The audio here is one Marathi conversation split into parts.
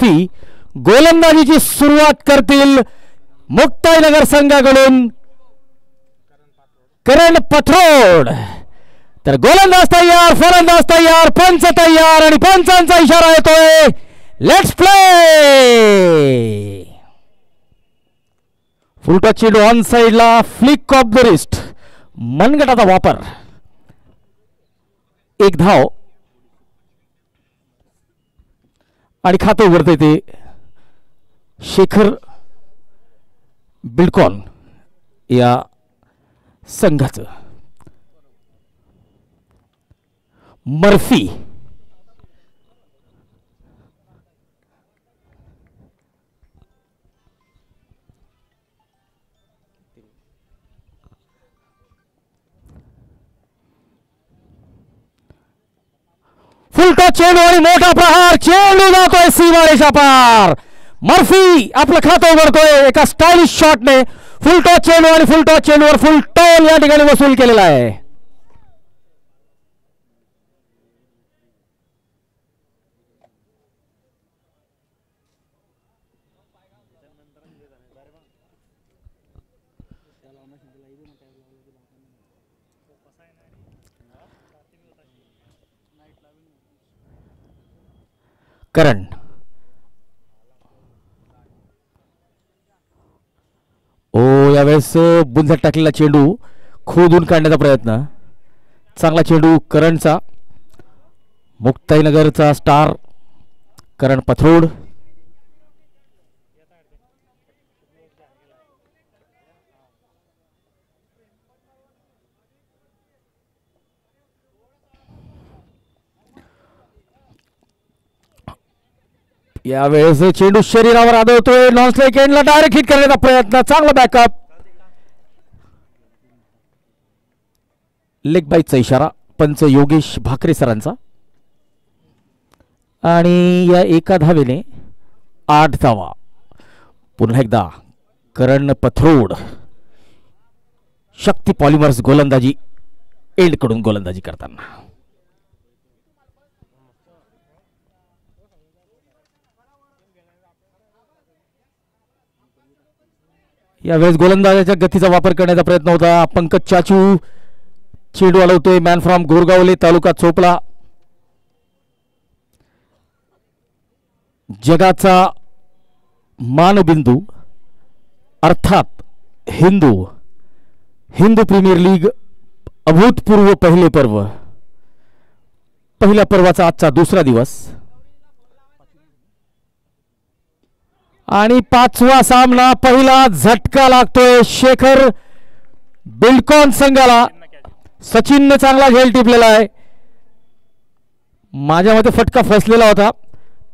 मर्फी गोलंदाजीची सुरुवात करतील मुक्ताईनगर संघाकडून करण पथरोड. तर गोलंदाज तयार, फलंदाज तयार, पंच तयार आणि पंचांचा इशारा येतोय लेट्स प्ले. फुलटॉस चेंडू ऑन साइडला, फ्लिक ऑफ द रिस्ट, मनगटाचा वापर. एक धाव आणि खातं उघडते ते शेखर बिल्डकॉन या संघाचं. मर्फी फुलटॉस चेंडू आणि मोठा प्रहार, चेंडू जातोय सीमारेषा पार. मर्फी आपलं खातं उघडतोय एका स्टायलिश शॉटने. फुलटॉस चेंडू आणि फुलटॉस चेंडूवर फुल टॉल या ठिकाणी वसूल केलेला आहे. करण ओ यावेळेस बुंध्यात टाकलेला चेंडू खोदून काढण्याचा प्रयत्न. चांगला चेंडू करणचा. मुक्ताईनगरचा स्टार करण पथरोड. यावेळेस चेंडू शरीरावर आदळतोय. नॉन स्ट्राइक एंडला डायरेक्ट हिट करण्याचा प्रयत्न. चांगला बॅकअप. लेग बाईटचा इशारा पंच योगेश भाकरे सरांचा. आणि या एका धावेने 8 धावा. पुन्हा एकदा करण पथरोड शक्ती पॉलिमर्स गोलंदाजी एंड कडून गोलंदाजी करताना. यावेळेस गोलंदाजाच्या गतीचा वापर करण्याचा प्रयत्न होता. पंकज चाचू चेंडू हलवतोय. मॅन फ्रॉम गोरगावले तालुका चोपडा. जगाचा मानबिंदू अर्थात हिंदू प्रीमियर लीग अभूतपूर्व पहिले पर्व. पहिल्या पर्वाचा आजचा दुसरा दिवस आणि 5वा सामना. पहिला झटका लागतोय शेखर बिल्डकॉन संघाला. सचिनने चांगला झेल टिपलेला आहे. माझ्या मते फटका फसलेला होता.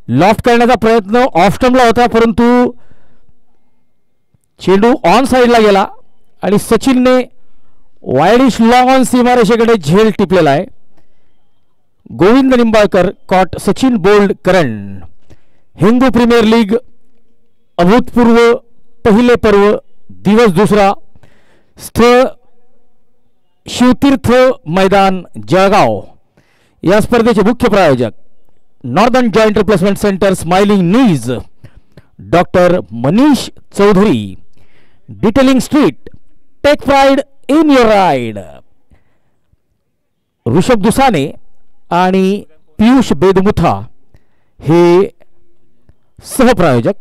लॉफ्ट करण्याचा प्रयत्न ऑफ स्टंपला होता परंतु चेंडू ऑन साइडला गेला आणि सचिनने वायडिश लॉंग ऑन सीमारेषेकडे झेल टिपलेला आहे. गोविंद निंबाळकर कॉट सचिन बोल्ड करण. हिंदू प्रीमियर लीग अभूतपूर्व पहिले पर्व दिवस दुसरा. स्थळ शिवतीर्थ मैदान जळगाव. या स्पर्धेचे मुख्य प्रायोजक northern joint replacement centre smiling knees doctor Manish Chaudhary. Detailing street take pride in your ride. Rishabh Dusane आणि पियुष बेदमुथा हे सहप्रायोजक.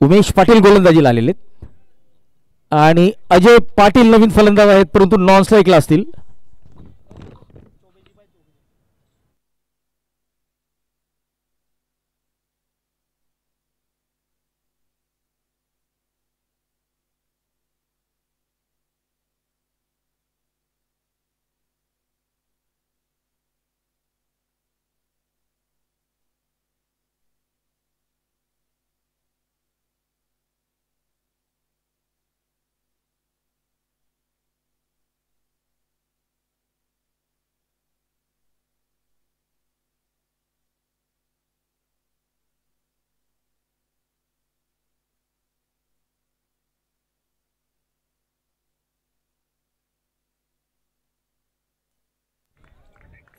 उमेश पाटील गोलंदाजीला आलेले आणि अजय पाटील नवीन फलंदाज आहेत परंतु नॉन स्ट्राइकला असतील.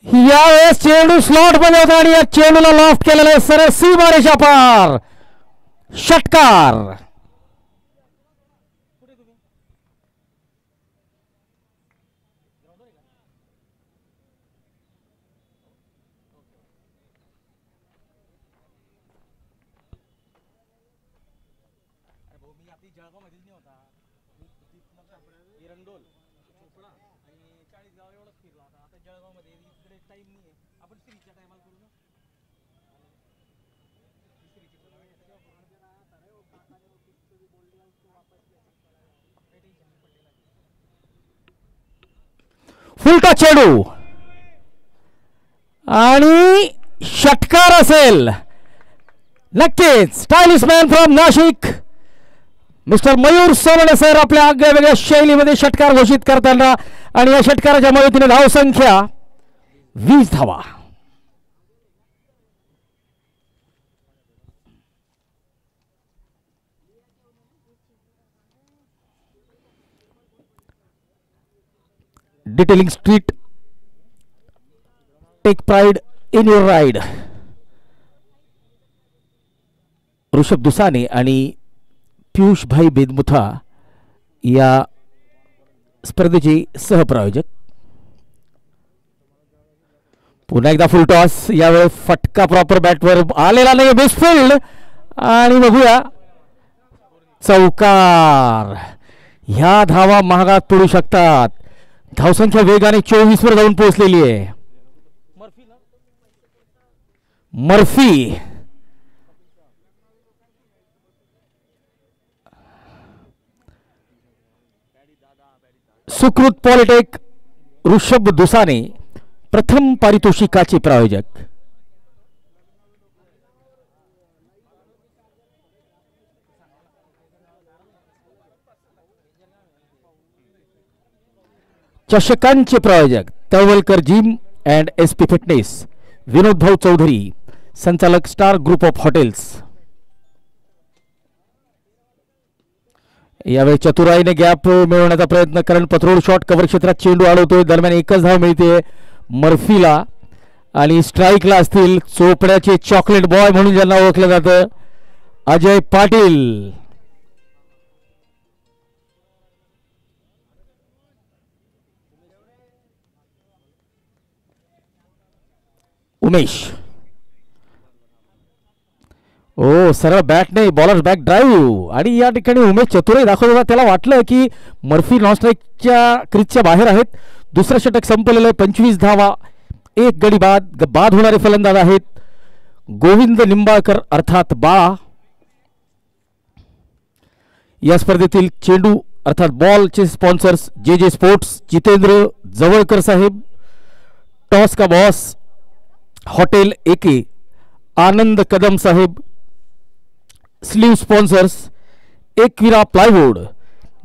यावेळेस चेंडू स्लॉट मध्ये होता आणि या चेंडूला लॉफ्ट केलेला आहे सरळ सीमारेषा पार. षटकार. फुलटा चेंडू आणि षटकार असेल नक्कीच. Stylish man from Nashik mister Mayur Sonawane sir आपल्या आगळ्या शैलीमध्ये षटकार घोषित करताना आणि या षटकाराच्या मदतीने धावसंख्या 20 धावा. Detailing street take pride in your ride. Rishabh Dusane आणि पियुष भाई बेदमुथा या स्पर्धेचे सहप्रायोजक. पुन्हा एकदा फुल टॉस. यावेळी फटका प्रॉपर बॅटवर आलेला नाही. मिसफिल्ड आणि बघूया चौकार. ह्या धावा महागात पडू शकतात. धावसंख्या वेगाने 24 वर जाऊन पोहोचलेली आहे. मर्फी सुकृत पॉलिटेक ऋषभ दुसाने प्रथम पारितोषिकाचे प्रायोजक. चषकांचे प्रायोजक Talwalkar gym and SP fitness. Vinod भाऊ चौधरी संचालक स्टार ग्रुप ऑफ हॉटेल्स. यावेळी चतुराईने गॅप मिळवण्याचा प्रयत्न करण पथरोड शॉट कव्हर क्षेत्रात चेंडू अडवतोय. दरम्यान एकच धाव मिळते मर्फीला आणि स्ट्राईकला असतील चोपड्याचे चॉकलेट बॉय म्हणून ज्यांना ओळखलं जातं अजय पाटील. उमेश ओ सरळ बॅट नाही बॉलर बॅक ड्राईव्ह आणि या ठिकाणी उमेश चतुराई दाखवत होता. त्याला वाटलं की मर्फी नॉन स्ट्राईकच्या क्रीजच्या बाहेर आहेत. दुसरं षटक संपलेलं आहे. 25 धावा. एक गडी बाद होणारे फलंदाज आहेत गोविंद निंबाळकर अर्थात बा. या स्पर्धेतील चेंडू अर्थात बॉलचे sponsors J sports Jitendra Jawalkar साहेब. टॉस का boss hotel A K Anand Kadam साहेब. Sleeve sponsors Ekvira plywood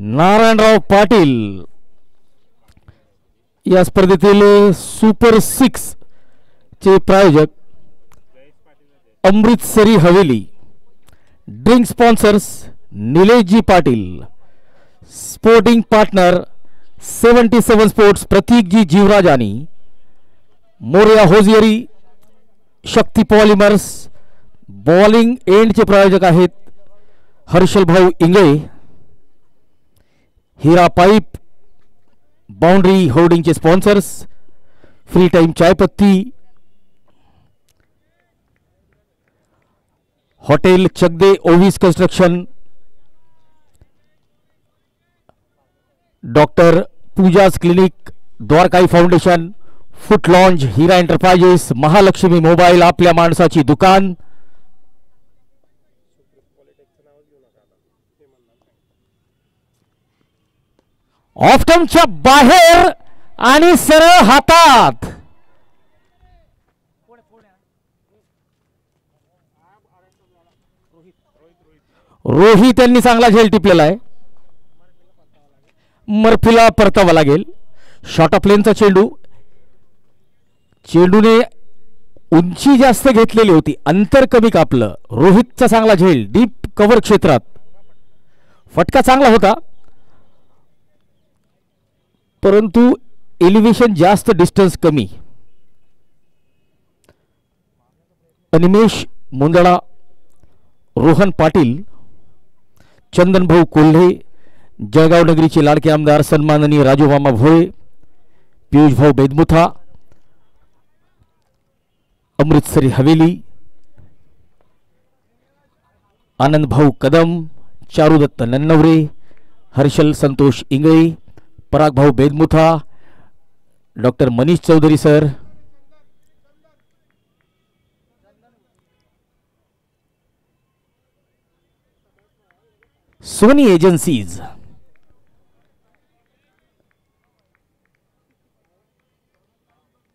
Narayanrao Patil. या स्पर्धेतील सुपर 6 चे प्रायोजक Amritsari Haveli. Drink sponsors Nileshji Patil. Sporting partner 77 sports Pratikji Jivrajani. Morya hosiery Shakti polymers. Bowling एंडचे प्रायोजक आहेत हर्षल भाऊ इंगळे. हिरा पाईप बाउंड्री होर्डिंगचे स्पॉन्सर्स फ्री टाइम चायपत्ती. हॉटेल चगदे ओव्हिस construction. Doctor Pooja's clinic द्वारकाई foundation. Foot lounge Hira enterprises. Mahalakshmi mobile आपल्या माणसाची दुकान. ऑफ्टमच्या बाहेर आणि सरळ हातात. रोहित यांनी चांगला झेल टिपलेला आहे. मर्फीला परतावा लागेल. शॉर्ट ऑफ लेनचा चेंडू. चेंडूने उंची जास्त घेतलेली होती अंतर कमी कापलं. रोहितचा चांगला झेल डीप कव्हर क्षेत्रात. फटका चांगला होता परंतु एलिव्हेशन जास्त डिस्टन्स कमी. अनिमेश मुंदडा, रोहन पाटील, चंदन भाऊ कोल्हे, जळगाव नगरीचे लाडके आमदार सन्माननीय राजू मामा भोळे, पियुष भाऊ बेदमुथा, अमृतसरी हवेली, आनंद भाऊ कदम, चारुदत्त नन्नवरे, हर्षल संतोष इंगळे, पराग भाऊ Bedmutha, doctor Manish Chaudhari sir, Sony agencies,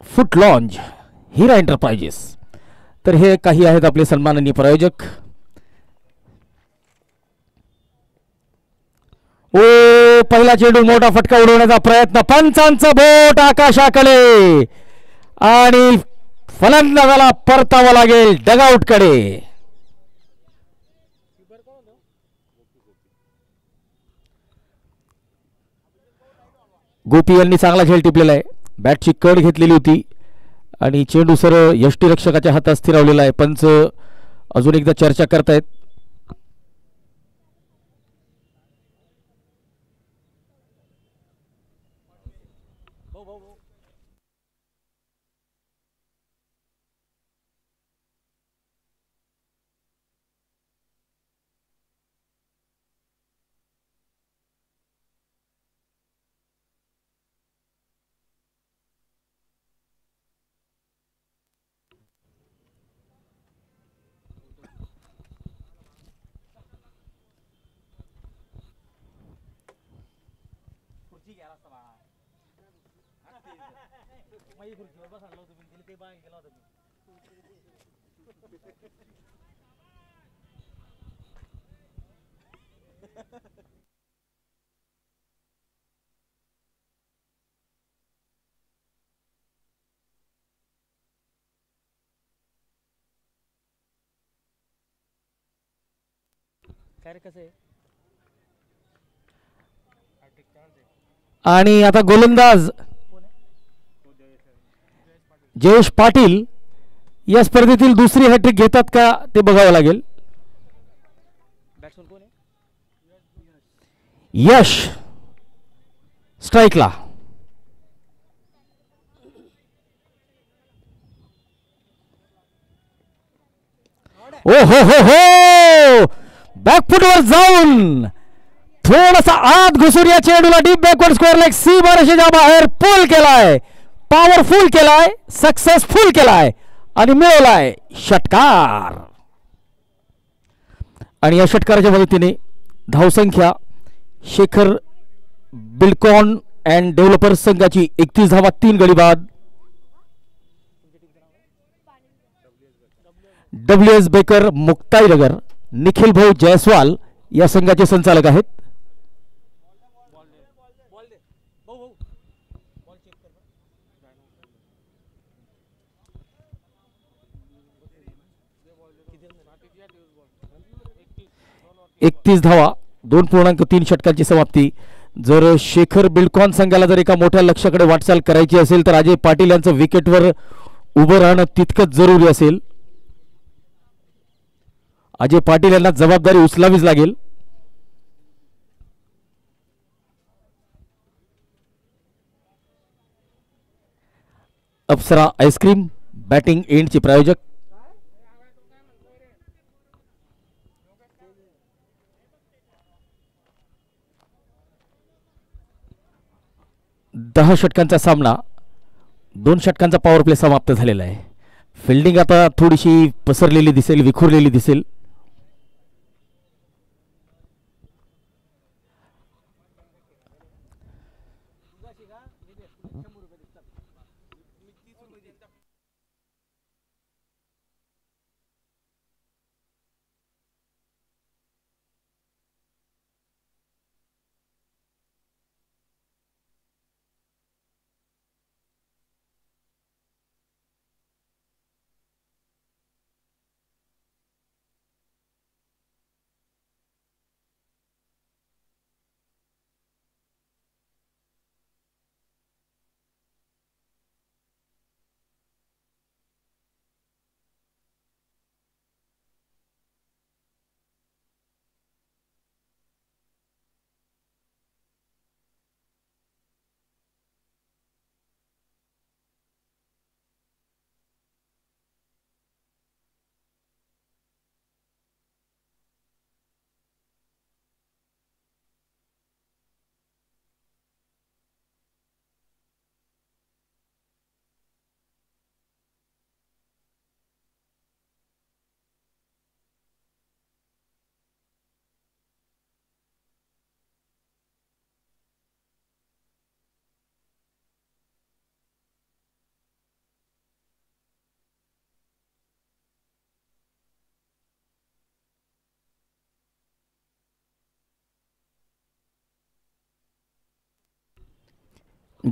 foot lounge, Hira enterprises. तर हे काही आहेत आपले सन्माननीय प्रायोजक. ओ पहिला चेंडू मोठा फटका उडवण्याचा प्रयत्न, पंचांचं बोट आकाशाकडे आणि फलंदाजाला परतावं लागेल डगआउटकडे. गोपी यांनी चांगला खेळ टिपलेला आहे. बॅटची कड घेतलेली होती आणि चेंडू सर यष्टीरक्षकाच्या हातात स्थिरावलेला आहे. पंच अजून एकदा चर्चा करतायत. आणि आता गोलंदाज जयेश पाटील या स्पर्धेतील दुसरी हॅट्रिक घेतात का ते बघावं लागेल. यश स्ट्राइकला. ओ हो हो हो, बॅकफुटवर जाऊन थोडासा आत घुसून या चेंडूला डीप बॅकवर्ड स्क्वेअर लेग सी बरशीच्या बाहेर पुल केलाय, पॉवरफुल केलाय, सक्सेसफुल केलाय आणि मिळवलाय षटकार. आणि या षटकाराच्या मदतीने धावसंख्या शेखर बिल्डकॉन अँड डेव्हलपर्स संघाची 31 धावा, 3 गडी बाद. WS बेकर मुक्ताईनगर, निखिल भाऊ जयस्वाल या संघाचे संचालक आहेत. एकतीस धावा, 2.3 षटकांची समाप्ती. जर शेखर बिल्डकॉन संघाला जर एका मोठ्या लक्ष्याकडे वाटचाल करायची असेल तर अजय पाटील यांचं विकेटवर उभं राहणं तितकंच जरुरी असेल. अजय पाटील यांना जबाबदारी उचलावीच लागेल. अप्सरा आईस्क्रीम बॅटिंग एंडचे प्रायोजक. दहा षटकांचा सामना, 2 षटकांचा पॉवर प्ले समाप्त झालेला आहे. फिल्डिंग आता थोडीशी पसरलेली दिसेल, विखुरलेली दिसेल.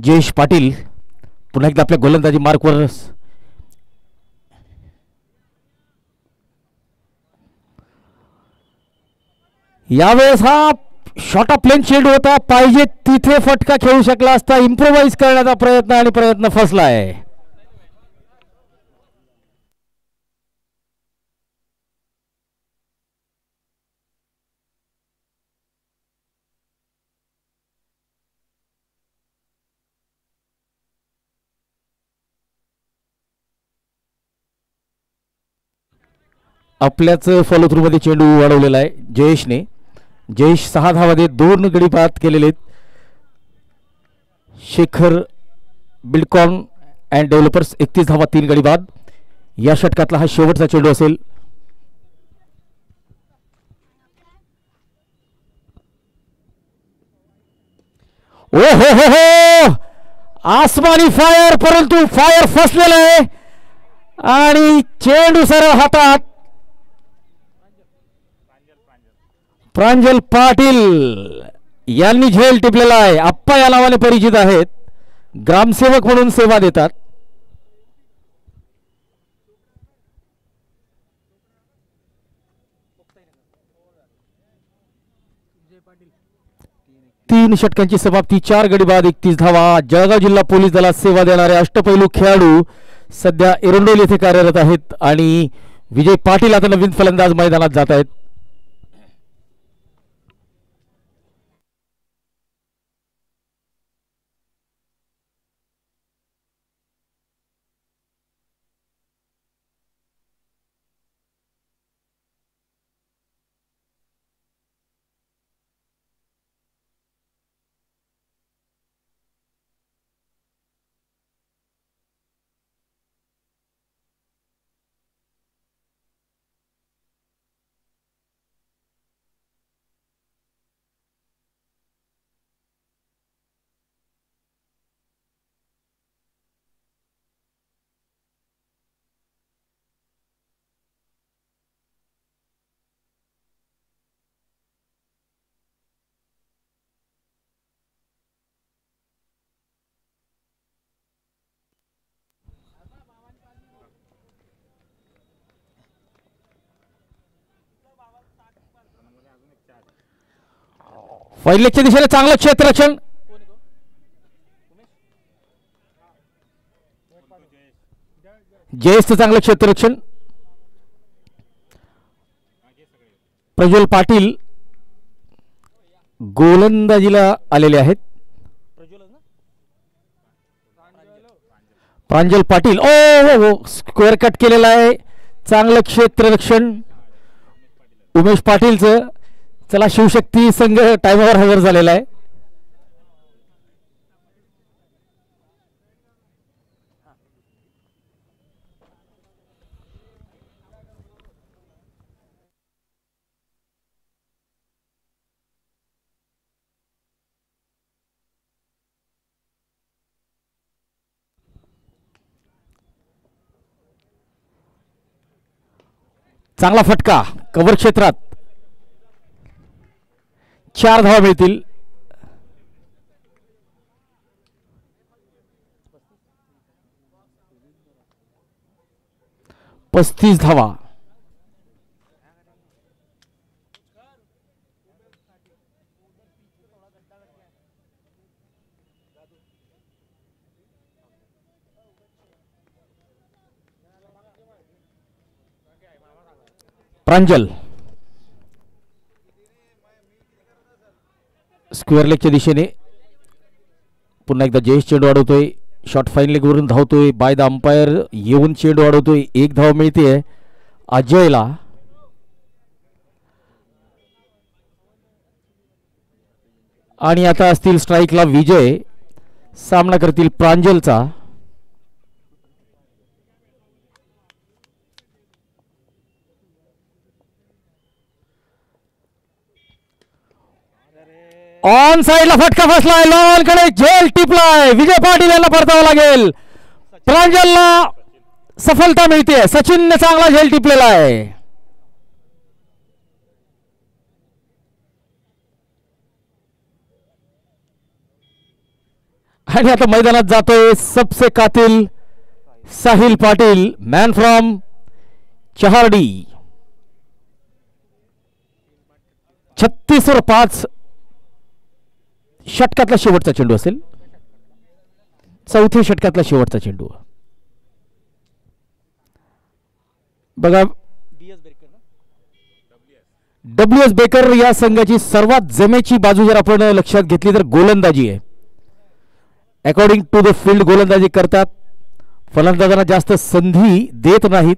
जयेश पाटील पुन्हा एकदा आपल्या गोलंदाजी मार्कवर. यावेळेस हा शॉर्ट ऑफ प्लेन चेंडू होता, पाहिजे तिथे फटका खेळू शकला असता. इम्प्रोवाइज करण्याचा प्रयत्न आणि प्रयत्न फसला आहे. आपल्याच फॉलो थ्रू मध्ये चेंडू वाढवलेला आहे जयेशने. जयेश 6 धावामध्ये 2 गडी बाद केलेले आहेत. शेखर बिल्डकॉन अँड डेव्हलपर्स 31 धावा 3 गडी बाद. या षटकातला हा शेवटचा चेंडू असेल. ओ हो, आसमानी फायर, परंतु फायर फसलेला आहे आणि चेंडू सरळ हातात. प्रांजल पाटील यांनी झेल टिपलेला आहे. आप्पा या नावाने परिचित आहेत, ग्रामसेवक म्हणून सेवा देतात. तीन षटकांची समाप्ती, 4 गडी बाद 31 धावा. जळगाव जिल्हा पोलीस दलात सेवा देणारे अष्टपैलू खेळाडू सध्या एरंडोल येथे कार्यरत आहेत आणि विजय पाटील आता नवीन फलंदाज मैदानात जात आहेत. पहिल्याच्या दिशेने चांगलं क्षेत्ररक्षण. जयेशचं चांगलं क्षेत्ररक्षण. प्रज्वल पाटील गोलंदाजीला आलेले आहेत. प्रांजल पाटील ओ स्क्वेअर कट केलेला आहे. चांगलं क्षेत्ररक्षण उमेश पाटीलचं. चला, शिवशक्ती संघ टाइमवर हजर झालेला आहे. चांगला फटका कव्हर क्षेत्रात. 4 धावा मिळतील. 35 धावा. प्रांजल स्क्वेअर लेगच्या दिशेने पुन्हा एकदा जयेश चेंडू अडवतोय. शॉट फाईन लेग वरून धावतोय. बाय द अंपायर येऊन चेंडू अडवतोय. 1 धाव मिळते अजयला. आणि आता असतील स्ट्राईकला विजय. सामना करतील प्रांजलचा. ऑन साइडला फटका फसलाय. लॉनकडे झेल टिपलाय. विजय पाटील यांना परतावं लागेल. प्रांजलला सफलता मिळते. सचिनने चांगला झेल टिपलेला आहे. आणि आता मैदानात जातोय सबसे कातिल साहिल पाटील, मॅन फ्रॉम चहार्डी. 36 षटकातला शेवटचा चेंडू असेल, चौथ्या षटकातला शेवटचा चेंडू. बघा डब्ल्यू एस बेकर या संघाची सर्वात जमेची बाजू जर आपण लक्षात घेतली तर गोलंदाजी आहे. अकॉर्डिंग टू द फील्ड गोलंदाजी करतात, फलंदाजांना जास्त संधी देत नाहीत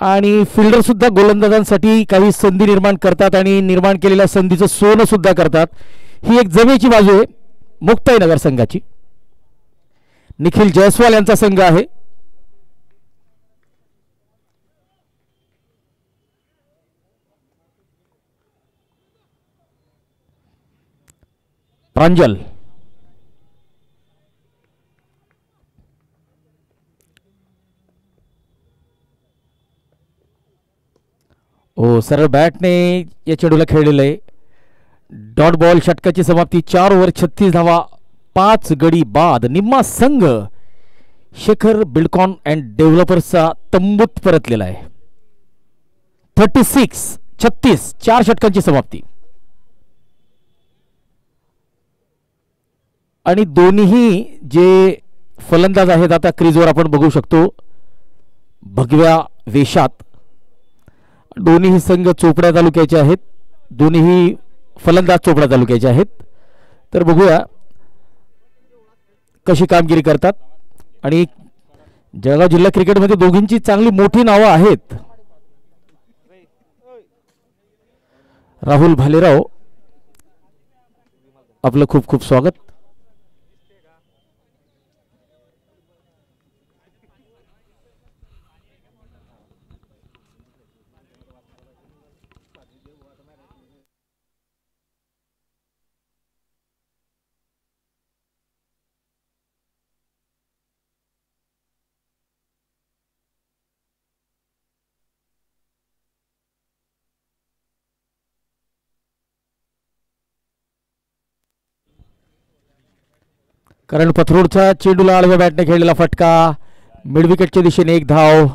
आणि फिल्डर सुद्धा गोलंदाजांसाठी काही संधी निर्माण करतात आणि निर्माण केलेल्या संधीचं सोनं सुद्धा करतात. ही एक जमेची बाजू आहे मुक्ताईनगर संघाची. निखिल जयस्वाल यांचा संघ आहे. प्रांजल ओ सरळ बॅटने या चेंडूला खेळलेलं आहे. Dot ball. षटकाची समाप्ती. 4 ओव्हर 36 धावा, 5 गडी बाद. निम्मा संघ शेखर बिल्डकॉन अँड डेव्हलपर्सचा तंबूत परतलेला आहे. 36 4 षटकांची समाप्ती. आणि दोन्ही जे फलंदाज आहेत आता क्रीजवर आपण बघू शकतो भगव्या वेशात. दोन्ही संघ चोपडा तालुक्याचे आहेत, दोन्ही फलंदाज चोपडा तालुक्याचे आहेत. तर बघूया कशी कामगिरी करतात. आणि जळगाव जिल्हा क्रिकेटमध्ये दोघींची चांगली मोठी नावं आहेत. राहुल भालेराव, आपलं खूप खूप स्वागत. करण पथरोडचा चेंडूला आडव्या बॅटने खेळलेला फटका. मिडविकेटच्या दिशेने 1 धाव.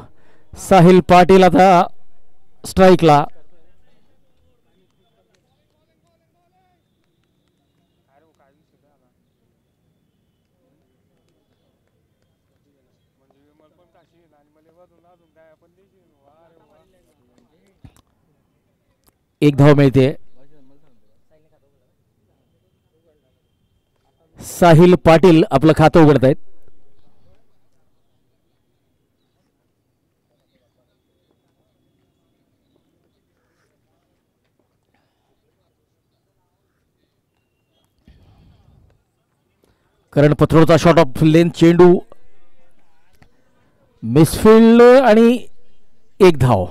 साहिल पाटील आता स्ट्राईकला. एक धाव मिळते. साहिल पाटील आपलं खातं उघडत आहेत. करण पथरोडचा शॉट ऑफ लेंथ चेंडू मिसफिल्ड आणि 1 धाव.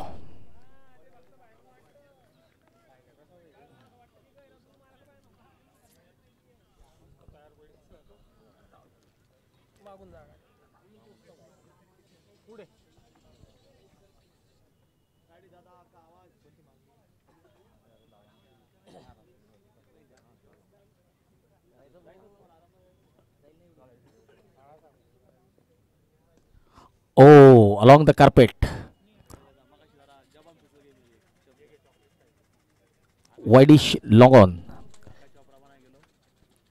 Oh, along the carpet. Widish long on.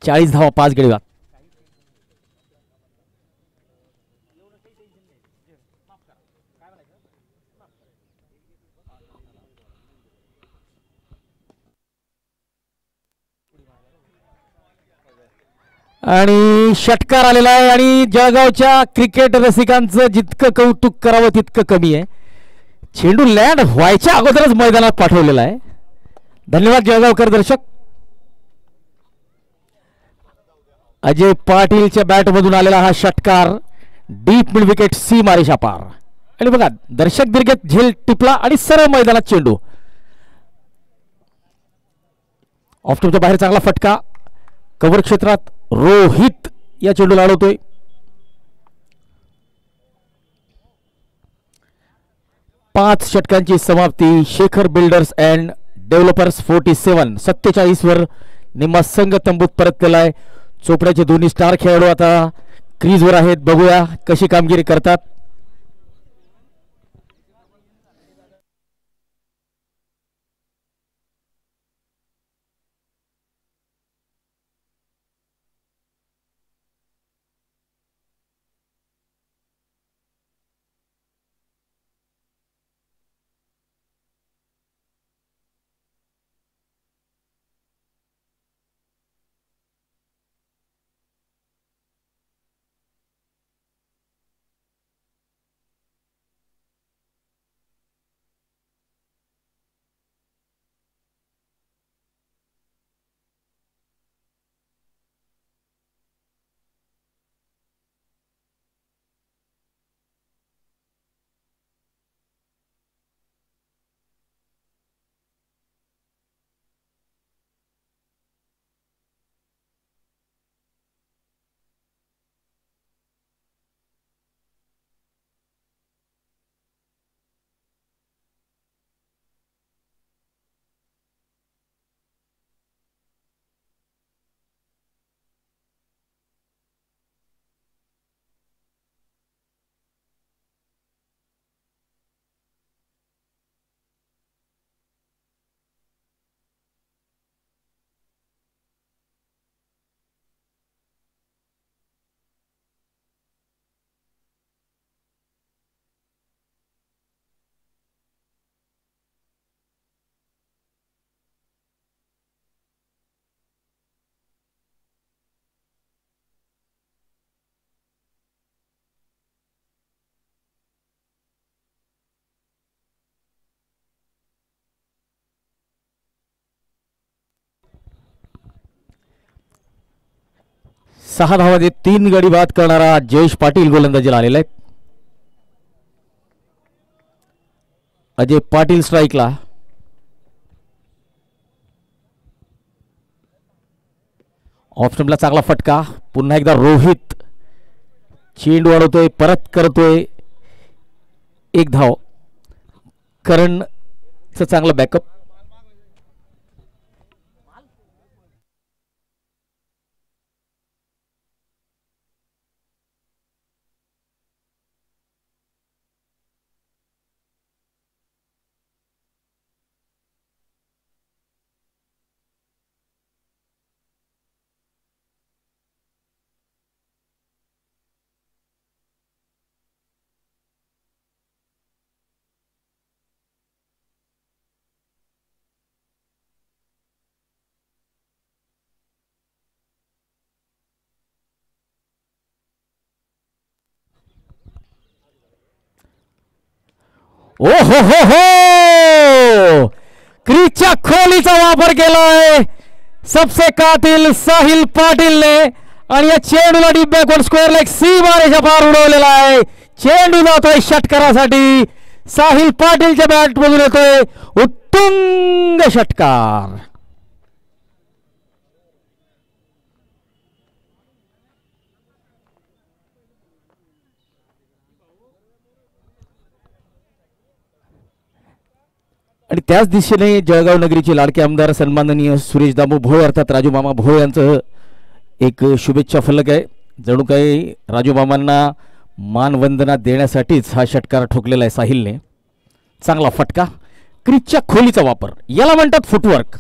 40 धावा, 5 गडी बाद. आणि षटकार आलेला आहे आणि जळगावच्या क्रिकेट रसिकांचं जितकं कौतुक करावं तितकं कमी आहे. चेंडू लँड व्हायच्या अगोदरच मैदानात पाठवलेला आहे. धन्यवाद जळगावकर दर्शक. अजय पाटीलच्या बॅटमधून आलेला हा षटकार deep mid wicket C Mareshah पार. आणि बघा दर्शक दीर्घेत झेल टिपला आणि सरळ मैदानात चेंडू. ऑफटॉपच्या बाहेर चांगला फटका. कव्हर क्षेत्रात रोहित या चेंडूला अडवतोय. पाच षटकांची समाप्ती. शेखर बिल्डर्स अँड डेव्हलपर्स 47 वर निम्मा संघ तंबूत परतलेला आहे. चोपड्याचे दोन्ही स्टार खेळाडू आता क्रीजवर आहेत. बघूया कशी कामगिरी करतात. सहा धावांमध्ये 3 गडी बाद करणारा जयेश पाटील गोलंदाजीला आलेला आहे. अजय पाटील स्ट्राईकला. ऑप्शनला चांगला फटका. पुन्हा एकदा रोहित चेंडू वाढवतोय, परत करतोय 1 धाव. करणचं चांगलं बॅकअप. ओ हो हो हो, क्रीजच्या खोलीचा वापर केलाय सबसे कातिल साहिल पाटीलने आणि या चेंडूला डीप बॅकवर्ड स्क्वेअर लेग सी मारेच्या पार उडवलेला आहे. चेंडू जातोय षटकारासाठी. साहिल पाटीलच्या बॅट मधून येतोय उत्तुंग षटकार. आणि त्याच दिशेने जळगाव नगरीचे लाडके आमदार सन्माननीय सुरेश दामू भोळे अर्थात राजू मामा भोळे यांचं एक शुभेच्छा फलक आहे. जणू काही राजू मामांना मानवंदना देण्यासाठीच हा षटकार ठोकलेला आहे साहिलने. चांगला फटका. क्रीजच्या खोलीचा वापर याला म्हणतात फुटवर्क.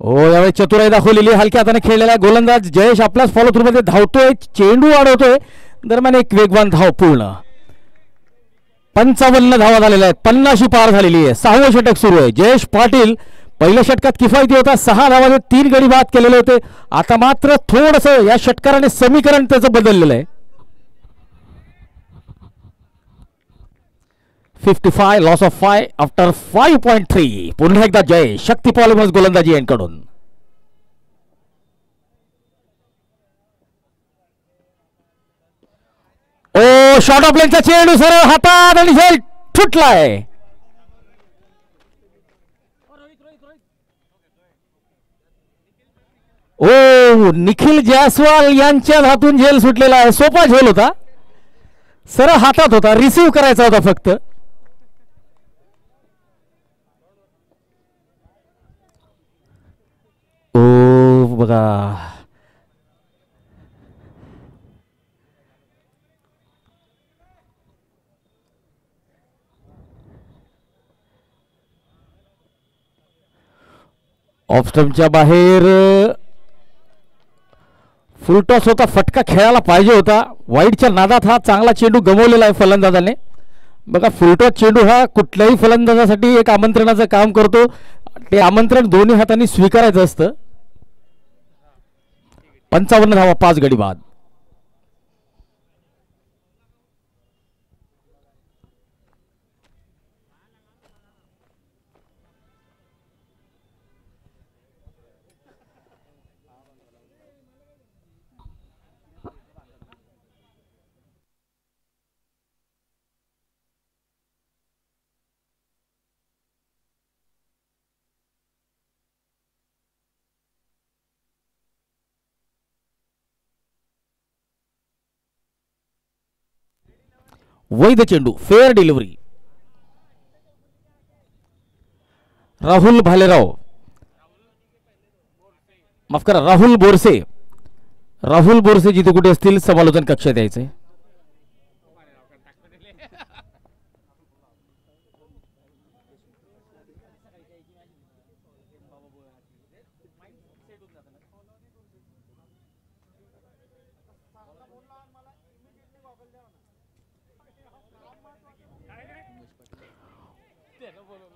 हो, यावेळी चतुराई दाखवलेली. हलक्या हाताने खेळलेला गोलंदाज जयेश आपल्याच फॉलो थ्रू मध्ये धावतोय, चेंडू वाढवतोय. दरम्यान एक वेगवान धाव पूर्ण. 55 धावा झालेल्या आहेत. 50 पार झालेली आहे. 6वं षटक सुरू आहे. जयेश पाटील पहिल्या षटकात किफायती होता. 6 धावांमध्ये 3 गडी बाद केलेले होते. आता मात्र थोडंसं या षटकाराने समीकरण त्याचं बदललेलं आहे. 55 लॉस ऑफ 5 आफ्टर 5.3. पुन्हा एकदा जयेश शक्ती पॉलिमर्स गोलंदाजी यांकडून. ओ, शॉर्ट ऑफ लेनचा चेंडू सरळ हातात आणि झेल फुटलाय. ओ, निखिल जायस्वाल यांच्या हातून झेल सुटलेला आहे. सोपा झेल होता, सरळ हातात होता, रिसीव्ह करायचा होता फक्त. ओ बघा, ऑफ स्टंपच्या बाहेर. फुलटॉस होता, फटका खेळायला पाहिजे होता. वाईडच्या नादात हा चांगला चेंडू गमावलेला आहे फलंदाजाने. बघा, फुलटॉस चेंडू हा कुठल्याही फलंदाजासाठी एक आमंत्रणाचं काम करतो. ते आमंत्रण दोन्ही हातांनी स्वीकारायचं असतं. 55 धावा, 5 गडी बाद. वैध चेंडू, फेअर डिलिव्हरी. राहुल भालेराव, माफ करा, राहुल बोरसे. राहुल बोरसे जिथे कुठे असतील समालोचन कक्षात यायचे.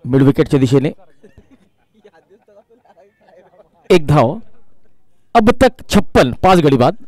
मिड विकेटच्या दिशेने एक धाव. अब तक 56, 5 गडी बाद.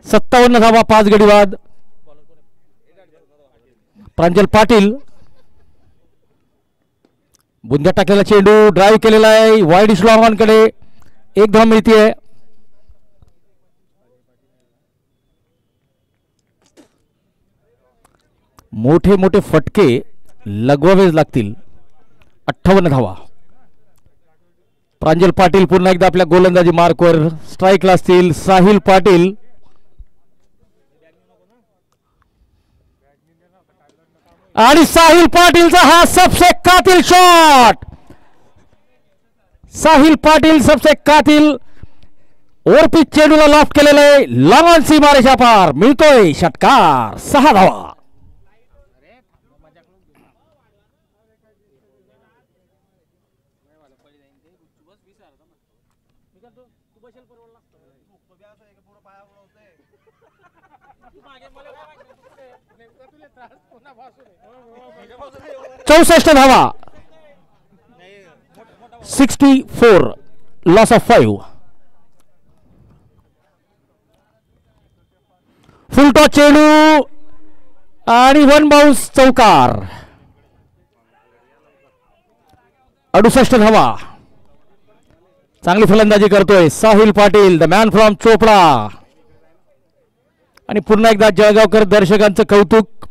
सत्तावन्न धावा, 5 गडी बाद. प्रांजल पाटील, बुंद्या टाकलेला चेंडू ड्राईव्ह केलेला आहे. वाईड स्लॉंग कडे एक धाव मिळते. मोठे मोठे फटके लगवावेच लागतील. 58 धावा. प्रांजल पाटील पुन्हा एकदा आपल्या गोलंदाजी मार्कवर स्ट्राईकला असतील. साहिल पाटील, आणि साहिल पाटीलचा हा सबसे कातिल शॉट. साहिल पाटील सबसे कातिल. ओरपीच चेंडूला लॉफ्ट केलेलं आहे. लॉंग ऑन सीमारेषा पार मिळतोय षटकार. 6 धावा. चौसष्ट धावा, 64, लॉस ऑफ 5. फुल टॉस चेंडू आणि 1 बाउन्स चौकार. 68 धावा. चांगली फलंदाजी करतोय Sahil Patil, the man from Chopda. आणि पुन्हा एकदा जळगावकर दर्शकांचं कौतुक,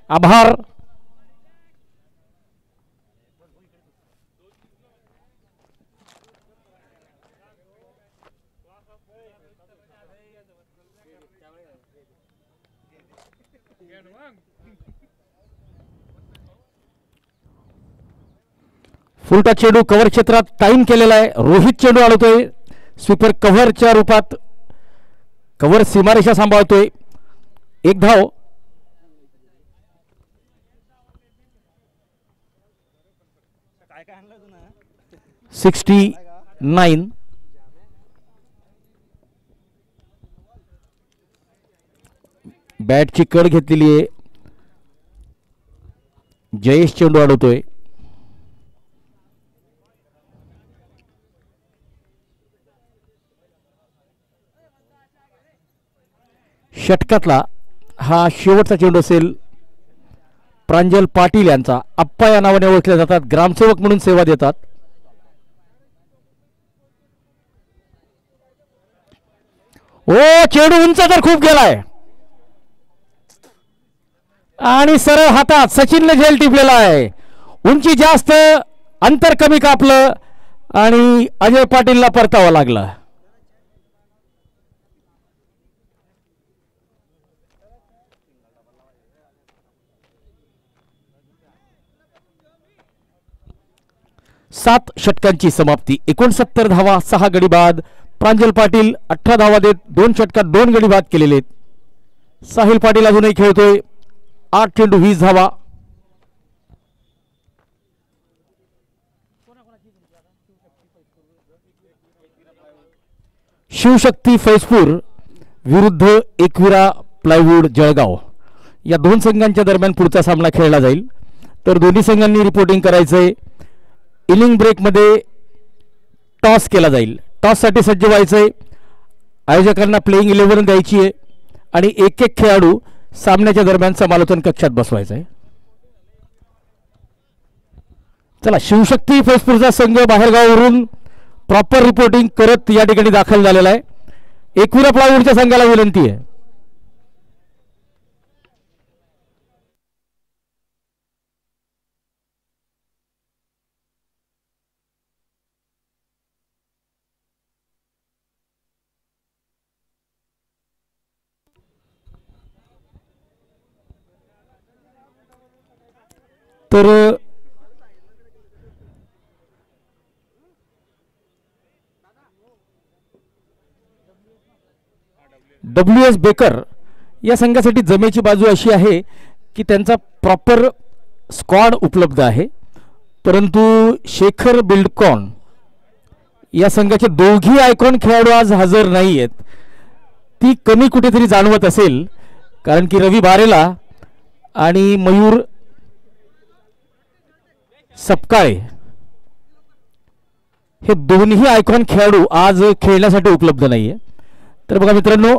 आभार. फुलटा चेंडू कव्हर क्षेत्रात टाइम केलेला आहे. रोहित चेंडू अडवतोय. स्वीपर कव्हरच्या रूपात कव्हर सीमारेषा सांभाळतोय. एक धाव. सिक्स्टी 9. बॅटची कड घेतलेली आहे. जयेश चेंडू अडवतोय. षटकातला हा शेवटचा चेंडू असेल. प्रांजल पाटील यांचा. अप्पा या नावाने ओळखले जातात. ग्रामसेवक म्हणून सेवा देतात. ओ चेंडू उंच तर खूप गेलाय आणि सरळ हातात सचिनने झेल टिपलेला आहे. उंची जास्त, अंतर कमी कापलं आणि अजय पाटीलला परतावा लागला. सात षटकांची समाप्ती. 69 धावा, 6 गडी बाद. प्रांजल पाटील 18 धावा देत 2 षटकात 2 गडी बाद केलेले आहेत. साहिल पाटील अजूनही खेळतोय. 8 चेंडू 20 धावा. शिवशक्ती फैजपूर विरुद्ध एकविरा प्लायवूड जळगाव या दोन संघांच्या दरम्यान पुढचा सामना खेळला जाईल. तर दोन्ही संघांनी रिपोर्टिंग करायचंय. इनिंग ब्रेकमध्ये टॉस केला जाईल. टॉससाठी सज्ज व्हायचंय. आयोजकांना प्लेइंग 11 द्यायची आहे आणि एक एक खेळाडू सामन्याच्या दरम्यान समालोचन कक्षात बसवायचा आहे. चला, शिवशक्ती फैजपूरचा संघ बाहेरगावावरून प्रॉपर रिपोर्टिंग करत या ठिकाणी दाखल झालेला आहे. एकविरा प्लायवूडच्या संघाला विनंती आहे. तर WS बेकर या संघासाठी जमेची बाजू अशी आहे की त्यांचा प्रॉपर स्क्वॉड उपलब्ध आहे, परंतु शेखर बिल्डकॉन या संघाचे दोघी आयकॉन खेळाडू आज हजर नाही आहेत. ती कमी कुठेतरी जाणवत असेल, कारण की रवी बारेला आणि मयूर सपकाळे हे दोन्ही आयकॉन खेळाडू आज खेळण्यासाठी उपलब्ध नाहीये. तर बघा मित्रांनो,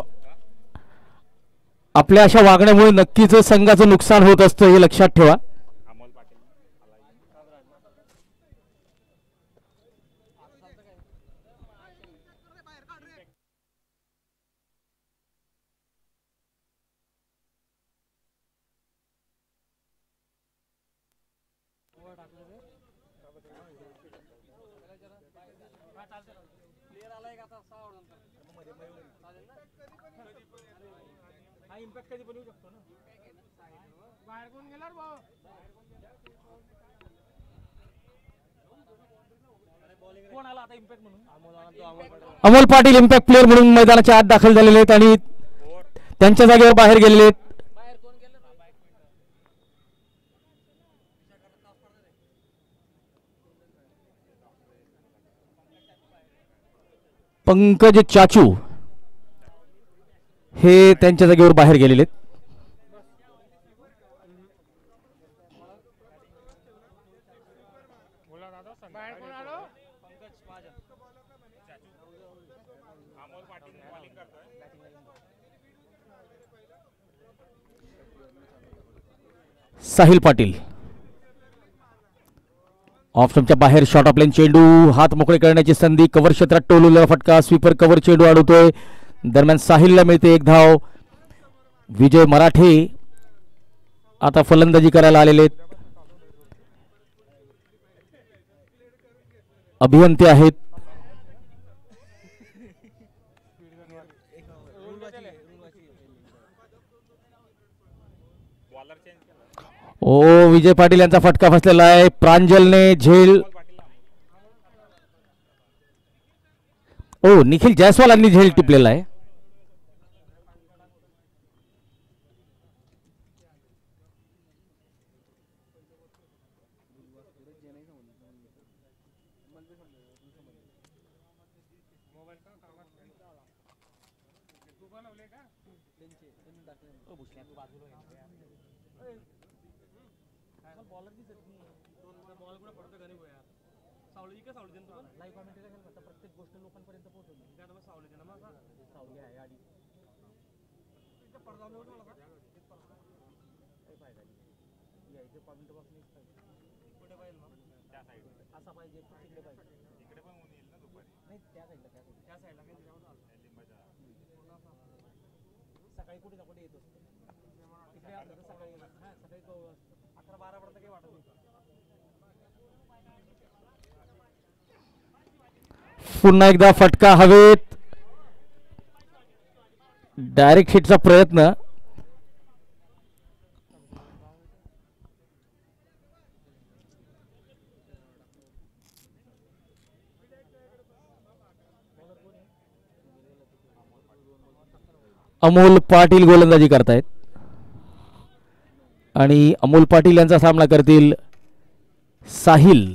आपल्या अशा वागण्यामुळे नक्कीच संघाचं नुकसान होत असतं, हे लक्षात ठेवा. अमोल पाटील इम्पॅक्ट प्लेअर म्हणून मैदानाच्या आत दाखल झालेले आहेत आणि त्यांच्या जागेवर बाहेर गेलेले आहेत. पंकज चाचू हे त्यांच्या जागेवर बाहेर गेलेले आहेत. साहिल पाटील ऑफ स्टंपच्या बाहेर शॉट ऑफ लाईन चेंडू, हात मोकळे करण्याची संधी, कव्हर क्षेत्रात टोलवलेला फटका, स्वीपर कव्हर चेंडू अडवतोय. दरम्यान साहिलला मिळते एक धाव. विजय मराठे आता फलंदाजी करायला आलेले आहेत. अभियंते आहेत. ओ विजय पाटील यांचा फटका फसलेला आहे. प्रांजलने झेल. ओ निखिल जायस्वाल यांनी झेल टिपलेला आहे. पुन्हा एकदा फटका हवेत. डायरेक्ट हिटचा प्रयत्न. अमोल पाटील गोलंदाजी करतायत आणि अमोल पाटील यांचा सामना करतील साहिल.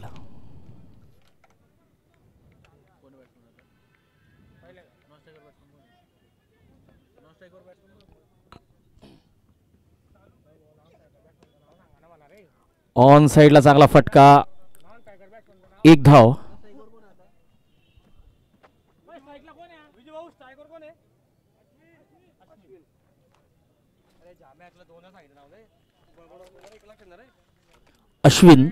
ऑन साइडला चांगला फटका. एक धाव. अश्विन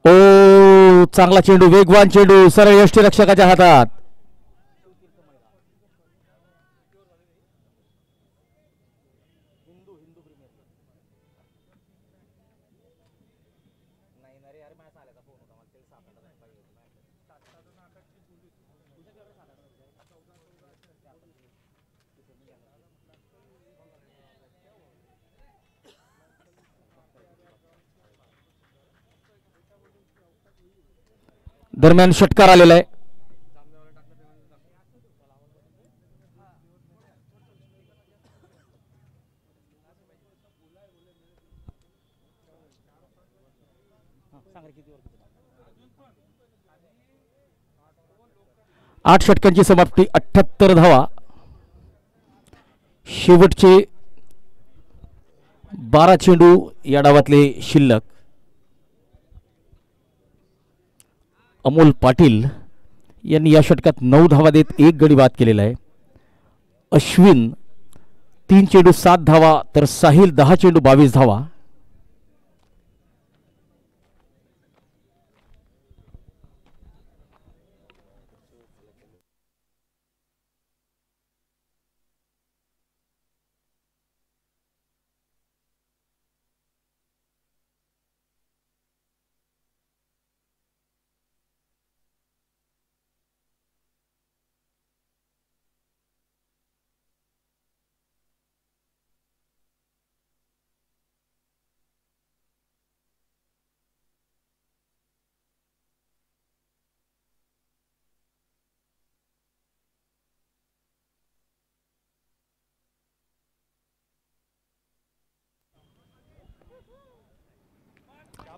ओ चांगला चेंडू. वेगवान चेंडू सरळ यष्टीरक्षकाच्या हातात. दरम्यान षटकार आलेला आहे. आठ षटकांची समाप्ती. 78 धावा. शेवटचे 12 चेंडू या डावातले शिल्लक. अमोल पाटील यांनी या षटकात 9 धावा देत 1 गडी बाद केलेला आहे. अश्विन 3 चेंडू 7 धावा तर साहिल 10 चेंडू 22 धावा.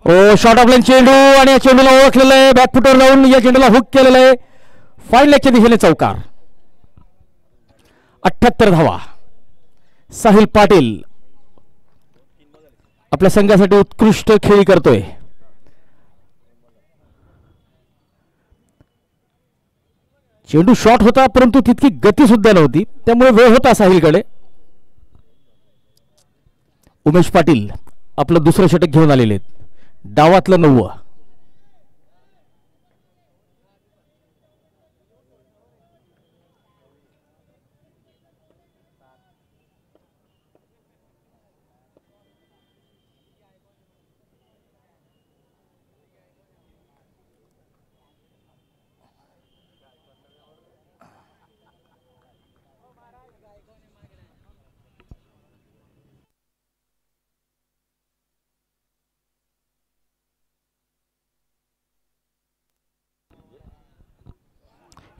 ओ शॉर्ट ऑफ लाईन चेंडू आणि या चेंडूला ओळखलेलं आहे. बॅकफुटवर लावून या चेंडूला हुक केलेलं आहे. फाईन लेगच्या दिशेने चौकार. 78 धावा. साहिल पाटील आपल्या संघासाठी उत्कृष्ट खेळी करतोय. चेंडू शॉर्ट होता परंतु तितकी गती सुद्धा नव्हती, त्यामुळे वेळ होता साहिलकडे. उमेश पाटील आपलं दुसरं षटक घेऊन आलेले आहेत. डावातलं 9.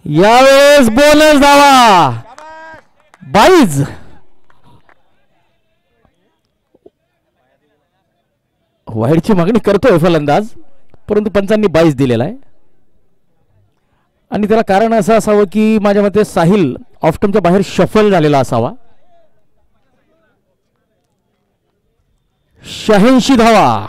यावेळेस बोनस धावा 22. वाईडची मागणी करतोय फलंदाज, परंतु पंचांनी 22 दिलेला आहे. आणि त्याला कारण असं असावं की माझ्या मते साहिल ऑफस्टंपच्या बाहेर शफल झालेला असावा. 86 धावा.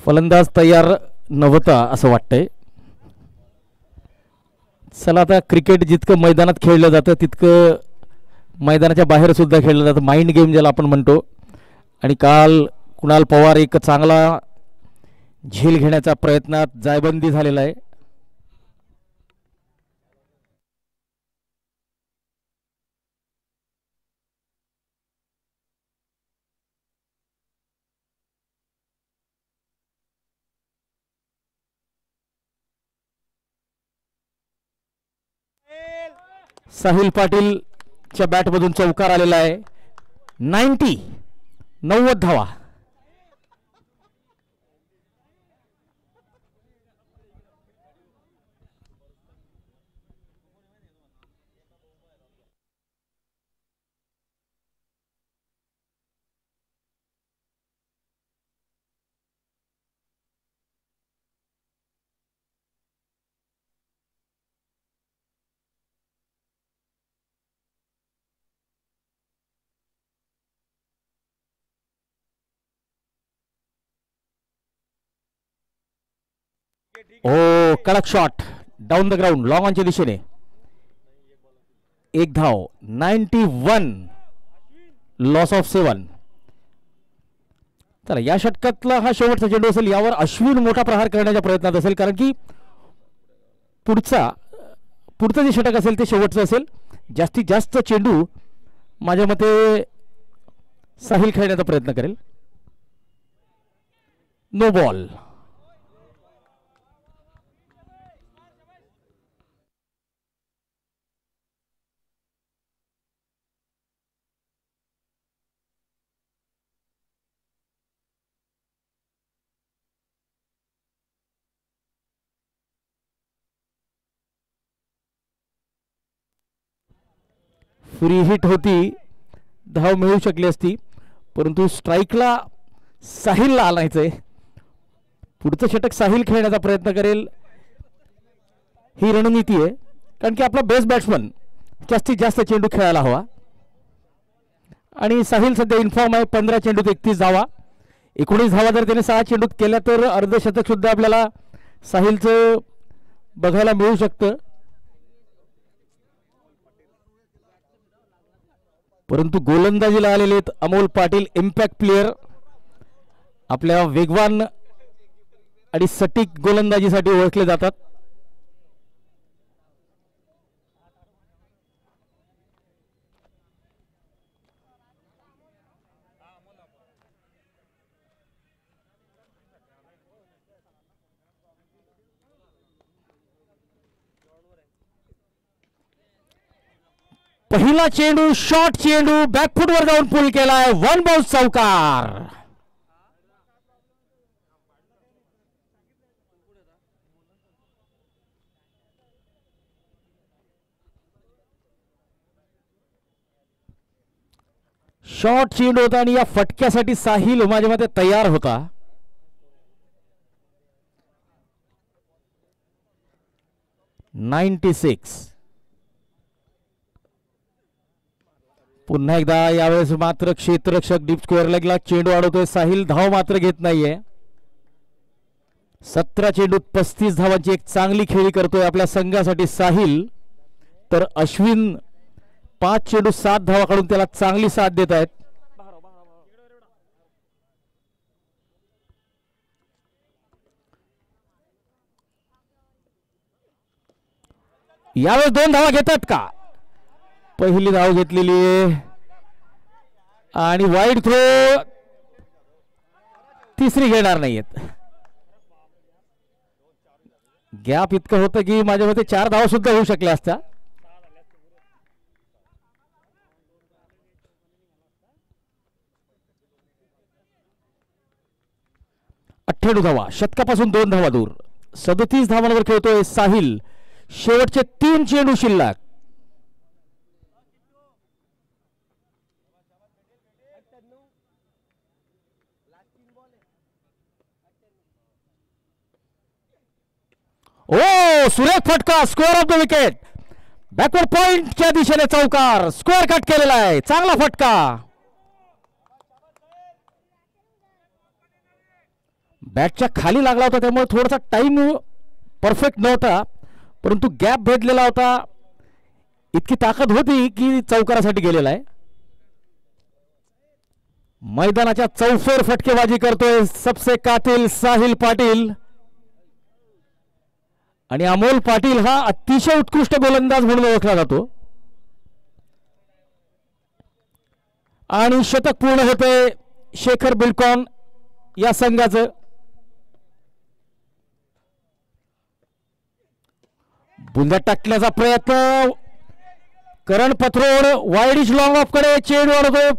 फलंदाज तयार नव्हता असं वाटतंय. चला आता क्रिकेट जितकं मैदानात खेळलं जातं तितकं मैदानाच्या बाहेर सुद्धा खेळलं जातं, माइंड गेम ज्याला आपण म्हणतो. आणि काल कुणाल पवार एक चांगला झेल घेण्याच्या प्रयत्नात जायबंदी झालेला आहे. साहिल पाटीलच्या बॅटमधून चौकार आलेला आहे. 90 धावा. ओ कडक shot down the ground long ऑनच्या दिशेने. 1 धाव. 91 लॉस ऑफ 7. चला या षटकातला हा शेवटचा चेंडू असेल. यावर अश्विन मोठा प्रहार करण्याच्या प्रयत्नात असेल, कारण की पुढचं जे षटक असेल ते शेवटचं असेल. जास्तीत जास्त चेंडू माझ्या मते साहिल खेळण्याचा प्रयत्न करेल. No ball. फ्री हिट होती, धाव मिळू शकली असती, परंतु स्ट्राईकला साहिलला आणायचंय. पुढचं षटक साहिल खेळण्याचा प्रयत्न करेल ही रणनीती आहे, कारण की आपला बेस्ट बॅट्समन जास्तीत जास्त चेंडू खेळायला हवा. आणि साहिल सध्या इन्फॉर्म आहे. 15 चेंडूत 31 धावा. 19 धावा जर त्याने 6 चेंडूत केल्या तर अर्धशतक सुद्धा आपल्याला साहिलचं बघायला मिळू शकतं. परंतु गोलंदाजीला आलेले आहेत अमोल पाटील, इम्पॅक्ट प्लेयर, आपल्या वेगवान आणि सटीक गोलंदाजीसाठी ओळखले जातात. पहिला चेंडू शॉर्ट चेंडू बॅकफुट वर जाऊन पुल केलाय. 1 बाउन्स चौकार. शॉर्ट चेंडू होता आणि या फटक्यासाठी साहिल माझ्या मते तयार होता. पुन्हा एकदा यावेळेस मात्र क्षेत्ररक्षक डीप स्क्वेअर लेगला चेंडू अडवतोय साहिल. धाव मात्र घेत नाहीये. 17 चेंडूत 35 धावांची एक चांगली खेळी करतोय आपल्या संघासाठी साहिल. तर अश्विन 5 चेंडू 7 धावा काढून त्याला चांगली साथ देत आहेत. यावेळेस 2 धावा घेतात का? पहिली धाव घेतलेली आहे आणि वाईड थ्रो. तिसरी घेणार नाहीयेत. गॅप इतकं होतं की माझ्या मते 4 धावा सुद्धा होऊ शकल्या असत्या. 98 धावा, शतकापासून 2 धावा दूर. 37 धावांवर खेळतोय साहिल. शेवटचे 3 चेंडू शिल्लक. ओ सुरेख फटका, score of the wicket. Backward पॉइंटच्या दिशेने चौकार, स्कोअर कट केलेला आहे. चांगला फटका. बॅटच्या खाली लागला होता त्यामुळे थोडासा टाइम परफेक्ट नव्हता, परंतु गॅप भेटलेला होता. इतकी ताकद होती की चौकारासाठी गेलेला आहे. मैदानाच्या चौफेर फटकेबाजी करतोय सबसे कातिल साहिल पाटील. आणि अमोल पाटील हा अतिशय उत्कृष्ट गोलंदाज म्हणून ओळखला जातो. आणि शतक पूर्ण होते शेखर बिल्डकॉन या संघाचं. बुंद्या टाकण्याचा प्रयत्न. करण पथरोड वाईडिश लॉंग ऑफ कडे चेंडू अडवतो.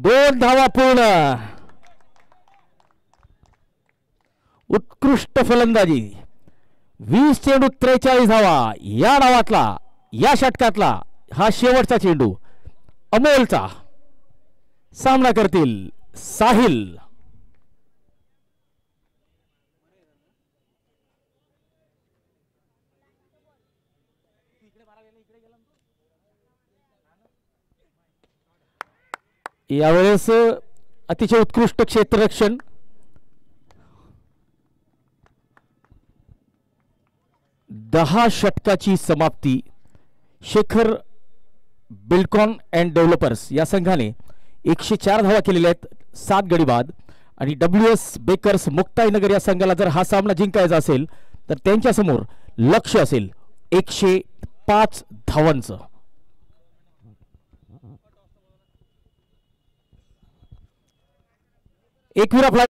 2 धावा पूर्ण. उत्कृष्ट फलंदाजी. 20 चेंडू 43 धावा. या डावातला, या षटकातला हा शेवटचा चेंडू. अमोलचा सामना करतील साहिल. यावेळेस अतिशय उत्कृष्ट क्षेत्ररक्षण. दहा षटकाची समाप्ती. शेखर बिल्डकॉन अँड डेव्हलपर्स या संघाने 104 धावा केलेल्या आहेत, 7 गडी बाद. आणि WS बेकर्स मुक्ताईनगर या संघाला जर हा सामना जिंकायचा असेल तर त्यांच्यासमोर लक्ष्य असेल 105 धावांचं. एकविरा फ्लाय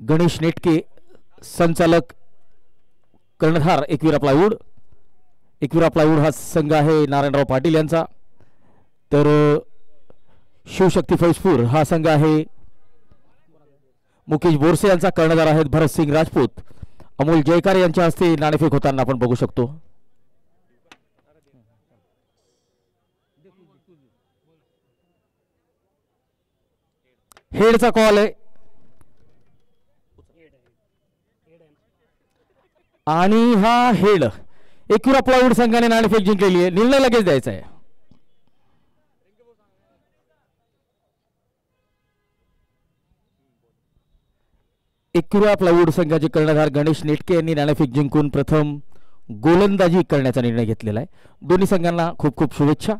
गणेश नेटके संचालक कर्णधार एकविरा प्लायवूड. एकविरा प्लायवूड हा संघ आहे नारायणराव पाटील यांचा, तर शिवशक्ती फौजपूर हा संघ आहे मुकेश बोरसे यांचा. कर्णधार आहेत भरतसिंग राजपूत. अमोल जयकार यांच्या हस्ते नाणेफेक होताना आपण बघू शकतो. हेडचा कॉल आहे आणि हा हेड. एकविरा प्लायवूड संघाने नाणेफेक जिंकलेली आहे. निर्णय लगेच द्यायचा आहे. एकविरा प्लायवूड संघाचे कर्णधार गणेश नेटके यांनी नाणेफेक जिंकून प्रथम गोलंदाजी करण्याचा निर्णय घेतलेला आहे. दोन्ही संघांना खूप खूप शुभेच्छा.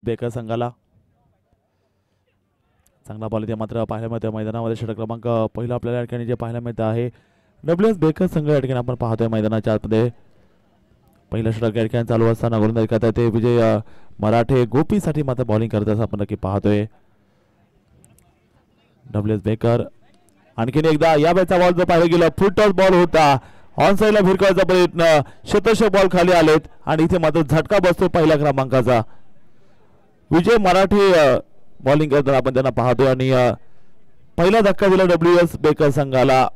बेकर संघाला चांगला बॉल येते, मात्र पाहायला मिळतं मैदानामध्ये षटक क्रमांक पहिला आपल्याला या ठिकाणी जे पाहायला मिळतं आहे डब्ल्यूएस बेकर संघ या ठिकाणी आपण पाहतोय मैदानाच्या आतमध्ये पहिला षटक या ठिकाणी चालू असताना गोलंदाजी करत ते विजय मराठे गोपीसाठी मात्र बॉलिंग करत असं आपण नक्की पाहतोय. डब्ल्यूएस बेकर आणखीन एकदा या बॅटचा बॉल जर पाहिलं गेलं फुल टॉस बॉल होता, ऑन साईडला भिरकावायचा प्रयत्न, शतशः बॉल खाली आलेत आणि इथे मात्र झटका बसतो पहिल्या क्रमांकाचा. विजय मराठे बॉलिंग करताना आपण त्यांना पाहतोय आणि पहिला धक्का दिला डब्ल्यूएस बेकर संघाला.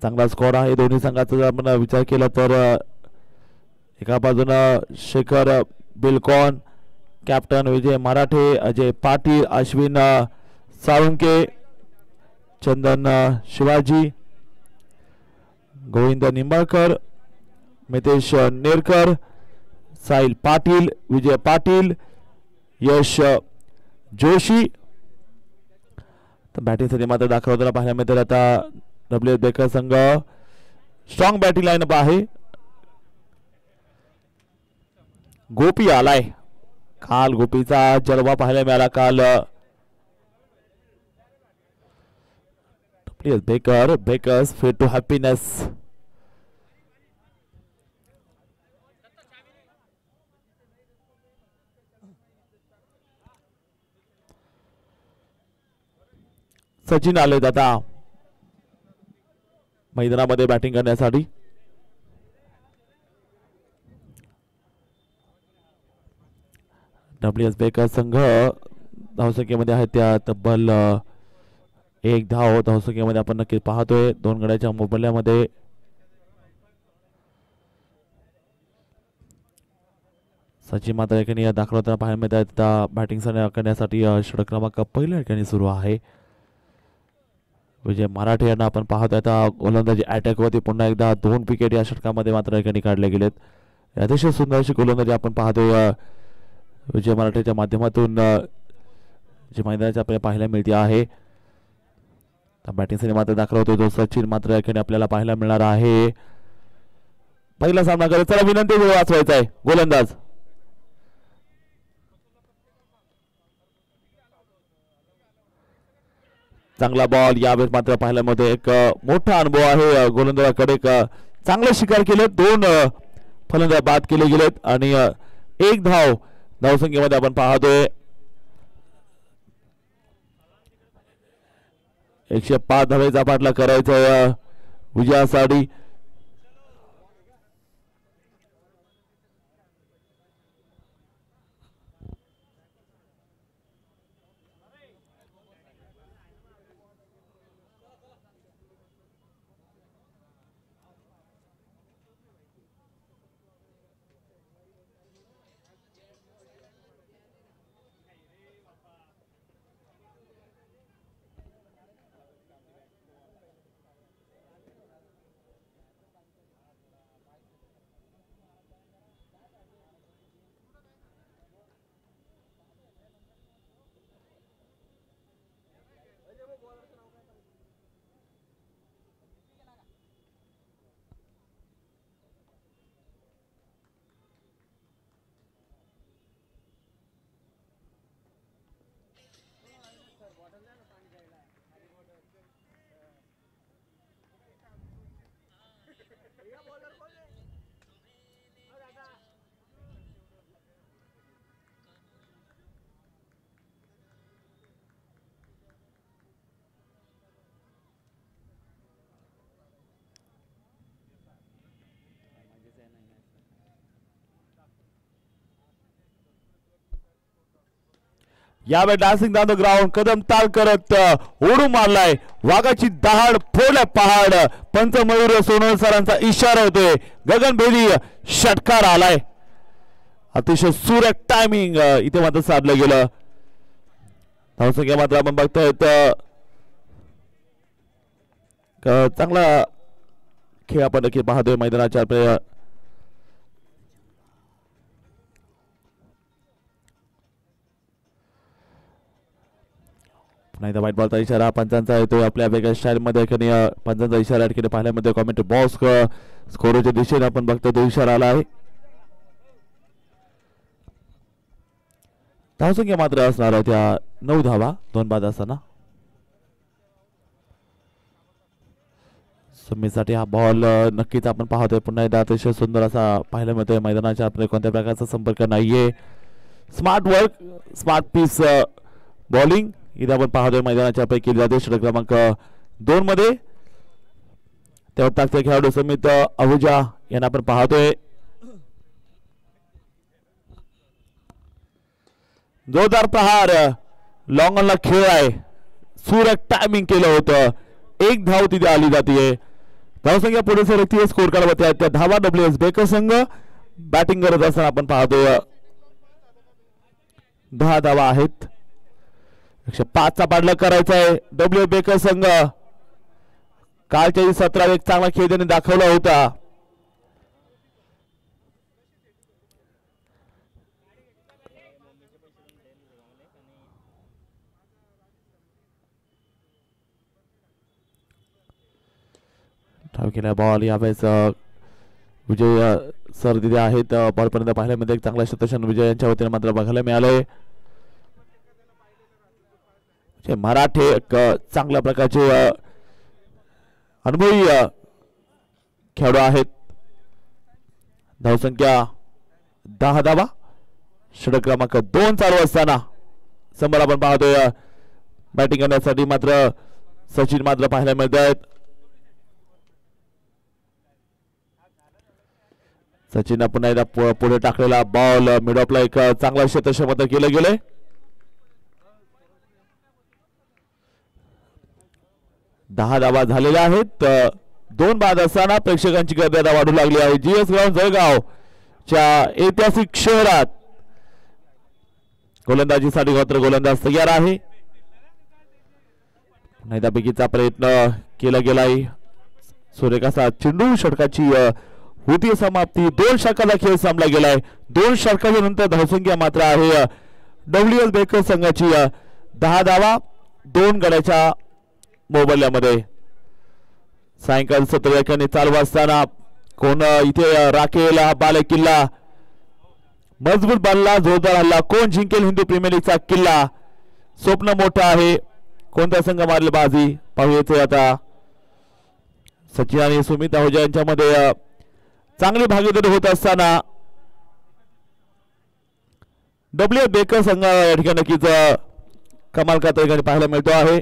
चांगला स्कोर आहे दोन्ही संघाचा. जर आपण विचार केला तर एका बाजूनं शेखर बिलकॉन, कॅप्टन विजय मराठे, अजय पाटील, अश्विन साळुंके, चंदन शिवाजी, गोविंद निंबाळकर, मितेश नेरकर, साहिल पाटील, विजय पाटील, यश जोशी. तर बॅटिंगसाठी मात्र दाखल होताना पाहायला मिळते. आता डब्ल्यूएस बेकर संघ स्ट्रॉंग बॅटिंग लाईनअप आहे. गोपी आलाय, काल गोपीचा जलवा पाहायला मिळाला. काल WS Baker Bakers fit to happiness. Sachin आले आता मैदानामध्ये बॅटिंग करण्यासाठी. डब्ल्यूएस बेकर संघ धावसंख्येमध्ये आहे त्या तब्बल 1 धाव धावसंख्येमध्ये आपण नक्की पाहतोय. 2 गड्याच्या मोबदल्यामध्ये सचिन मात्र एकाने दाखल होताना पाहायला मिळत आहेत. बॅटिंग करण्यासाठी षटक क्रमांक पहिल्या ठिकाणी सुरू आहे. विजय मराठे यांना आपण पाहतोय. आता गोलंदाजी अटॅक वरती पुन्हा एकदा 2 विकेट या षटकामध्ये मात्र एकाने काढले गेलेत. अतिशय सुंदर अशी गोलंदाजी आपण पाहतोय विजय मराठेच्या माध्यमातून जे मैदानाच्या आपल्याला पाहायला मिळते आहे. बॅटिंगसाठी मात्र दाखल होतो जो सचिन मात्र एकाने आपल्याला पाहायला मिळणार आहे. पहिला सामना करत चला विनंती वेळ वाचवायचा आहे. गोलंदाज चांगला बॉल यावेळेस मात्र पाहायला मिळतो. एक मोठा अनुभव आहे गोलंदाजाकडे. चांगलं शिकार केलं, 2 फलंदाज बाद केले गेलेत आणि 1 धाव धावसंख्येमध्ये आपण पाहतोय. 105 धावेचा पाठला करायचा विजयासाठी. यावेळी dancing down the ground Kadam ताल करत ओढून मारलाय. वाघाची दहाड फोडल्या पहाड. पंच मयूर सोनवणे सरांचा इशारा होतोय. गगनभेदी षटकार आलाय. अतिशय सुरेख टायमिंग इथे मात्र साधलं गेलं. धावसंख्या मात्र आपण बघतोय चांगला खेळ आपण नक्की पाहतोय मैदानाच्या. नाही तर वाईट बॉलचा इशारा पंचांचा येतोय आपल्या वेगळ्या स्टाईल मध्ये. पंचांचा इशारा या ठिकाणी पाहायला मिळतोय. कॉमेंट बॉक्स स्कोरच्या दिशेने आपण बघतो तो इशारा आला आहे. धावसंख्या मात्र असणार त्या 9 धावा 2 बाद असताना. सुमीसाठी हा बॉल नक्कीच आपण पाहतोय पुन्हा एकदा अतिशय सुंदर असा पाहायला मिळतोय मैदानाच्या आतमध्ये कोणत्या प्रकारचा संपर्क नाहीये smart work smart piece bowling इथे आपण पाहतोय मैदानाच्या पैकी केली जाते षटक क्रमांक 2 मध्ये तेव्हा टाकते खेळाडू समित अहुजा यांना आपण पाहतोय जोरदार प्रहार लॉंग ऑनला खेळ आहे सुरेख टायमिंग केलं होतं एक धाव तिथे आली जाते धावसंख्या पुढे सरकतीये स्कोर कार्ड वरती आहेत त्या धावा डब्ल्यूएस बेकर संघ बॅटिंग करत असताना आपण पाहतोय 10 धावा आहेत 105 चा पाडला करायचा आहे डब्ल्यूएस बेकर संघ कालच्या 17 एक चांगला खेळ त्यांनी दाखवला होता ठाव केला बॉल यावेळेस विजय सर तिथे आहेत बॉलपर्यंत पाहिल्यामध्ये एक चांगला शतशन विजय यांच्या वतीने मात्र बघायला मिळालंय मराठे एक चांगल्या प्रकारचे अनुभवी खेळाडू आहेत धावसंख्या 10 धावा षटक क्रमांक 2 चालू असताना समोर आपण पाहतोय बॅटिंग करण्यासाठी मात्र सचिन मात्र पाहायला मिळत आहेत सचिन पुन्हा एकदा पुढे टाकलेला बॉल मिड ऑफला एक चांगला शतक मात्र केलं गेलंय दहा धावा झालेल्या आहेत 2 बाद असताना प्रेक्षकांची गर्दी वाढू लागली आहे जीएस ग्राउंड जळगावच्या ऐतिहासिक शहरात गोलंदाजीसाठी मात्र गोलंदाज तयार आहे नाहीदापैकीचा प्रयत्न केला गेलाय सुरेखाचा चेंडू षटकाची होती समाप्ती 2 षटकाचा खेळ संपला गेलाय 2 षटकाच्या नंतर धावसंख्या मात्र आहे डब्ल्यूएस बेकर संघाची 10 धावा 2 गड्याच्या मोबदल्यामध्ये सायंकाळ 17 चालू असताना कोण इथे राखेल हा बाले किल्ला मजबूत बालला जोरदार हल्ला कोण जिंकेल हिंदू प्रीमियर लीगचा किल्ला स्वप्न मोठं आहे कोणता संघ मारले बाजी पाहूयाचे आता सचिन आणि सुमित आहुजा यांच्यामध्ये चांगली भागीदारी होत असताना डब्ल्यू बेकर संघ या ठिकाणी नक्कीच कमाल का ठिकाणी पाहायला मिळतो आहे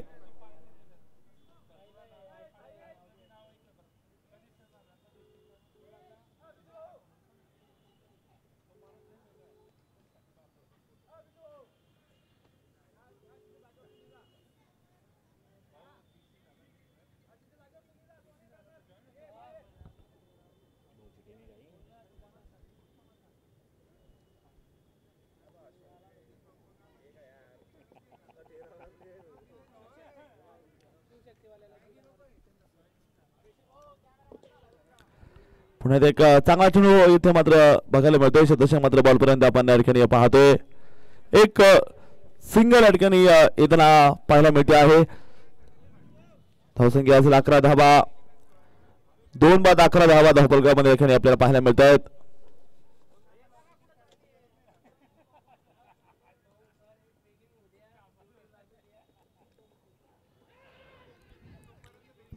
पुण्यात एक चांगला चेंडू इथे मात्र बघायला मिळतोय शतशः मात्र बॉल पर्यंत आपण या ठिकाणी पाहतोय एक सिंगल या ठिकाणी येताना पाहायला मिळते आहे धावसंख्या असेल 11 धावा 2 बाद 11 धावा धावफलकामध्ये या ठिकाणी आपल्याला पाहायला मिळत आहेत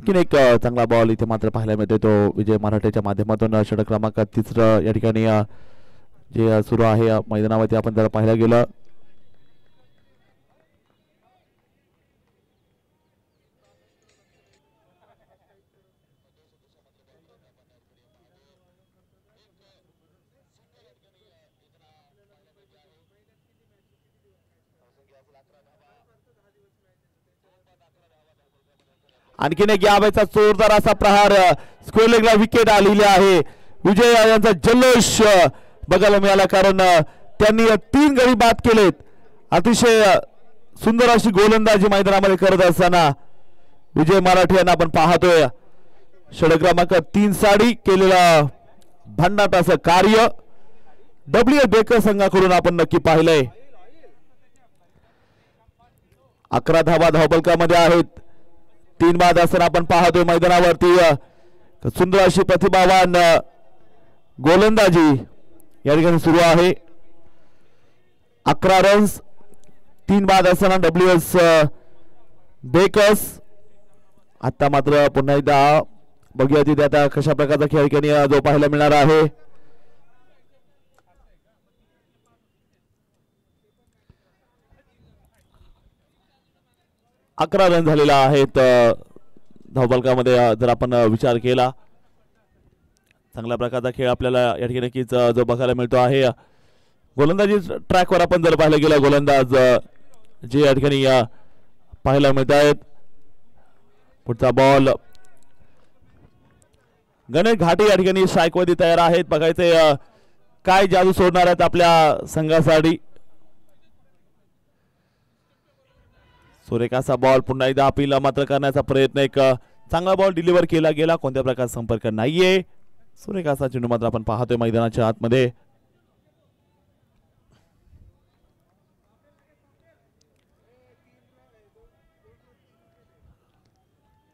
एक चांगला बॉल इथे मात्र पाहायला मिळतोय तो विजय मराठेच्या माध्यमातून षटक क्रमांक 3 या ठिकाणी जे सुरू आहे मैदानावरती आपण जर पाहायला गेलं आणखीन एक यावेळेचा जोरदार असा प्रहार स्क्वेअर लेगला विकेट आलेली आहे विजय यांचा जल्लोष बघायला मिळाला कारण त्यांनी 3 गडी बाद केलेत अतिशय सुंदर अशी गोलंदाजी मैदानामध्ये करत असताना विजय मराठे यांना आपण पाहतोय षटक क्रमांक 3 साठी केलेला भन्नाट असं कार्य डब्ल्यू बेकर संघाकडून आपण नक्की पाहिलंय 11 धावा धावफलकामध्ये आहेत 3 बाद असताना आपण पाहतोय मैदानावरती सुंदर अशी प्रतिभावान गोलंदाजी या ठिकाणी सुरू आहे 11 रन्स 3 बाद असताना डब्ल्यूएस बेकर्स आता मात्र पुन्हा एकदा बघूया तिथे आता कशा प्रकारचा खेळ ठिकाणी जो पाहायला मिळणार आहे. अकरा रन झालेला आहेत धावफलकामध्ये. जर आपण विचार केला चांगल्या प्रकारचा खेळ आपल्याला या ठिकाणी नक्कीच जो बघायला मिळतो आहे. गोलंदाजी ट्रॅकवर आपण जर पाहिलं गेलं गोलंदाज जे या ठिकाणी पाहायला मिळत आहेत. पुढचा बॉल गणेश घाटे या ठिकाणी स्ट्राईकवरती तयार आहेत. बघायचे काय जादू सोडणार आहेत आपल्या संघासाठी. सुरेखाचा बॉल पुन्हा एकदा अपील मात्र करण्याचा प्रयत्न. एक चांगला बॉल डिलिव्हर केला गेला. कोणत्या प्रकारचा संपर्क नाहीये. सुरेखाचा चेंडू मात्र आपण पाहतोय मैदानाच्या आतमध्ये.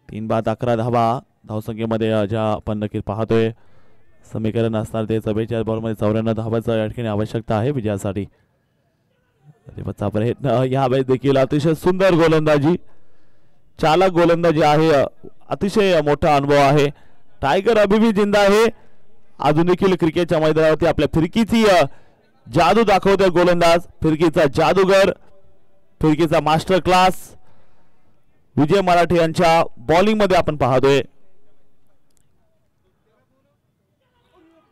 तीन बाद 11 धावा धावसंख्येमध्ये ज्या आपण नक्कीच पाहतोय समीकरण असणार ते 44 बॉलमध्ये 94 धावांची या ठिकाणी आवश्यकता आहे विजयासाठी. प्रयत्न यावेळेस देखील अतिशय सुंदर गोलंदाजी. चालक गोलंदाजी आहे. अतिशय मोठा अनुभव आहे. टायगर अभी भी जिंदा आहे. अजून देखील क्रिकेटच्या मैदानावरती आपल्या फिरकीची जादू दाखवतोय गोलंदाज. फिरकीचा जादूगर, फिरकीचा मास्टर क्लास विजय मराठे यांच्या बॉलिंग मध्ये आपण पाहतोय.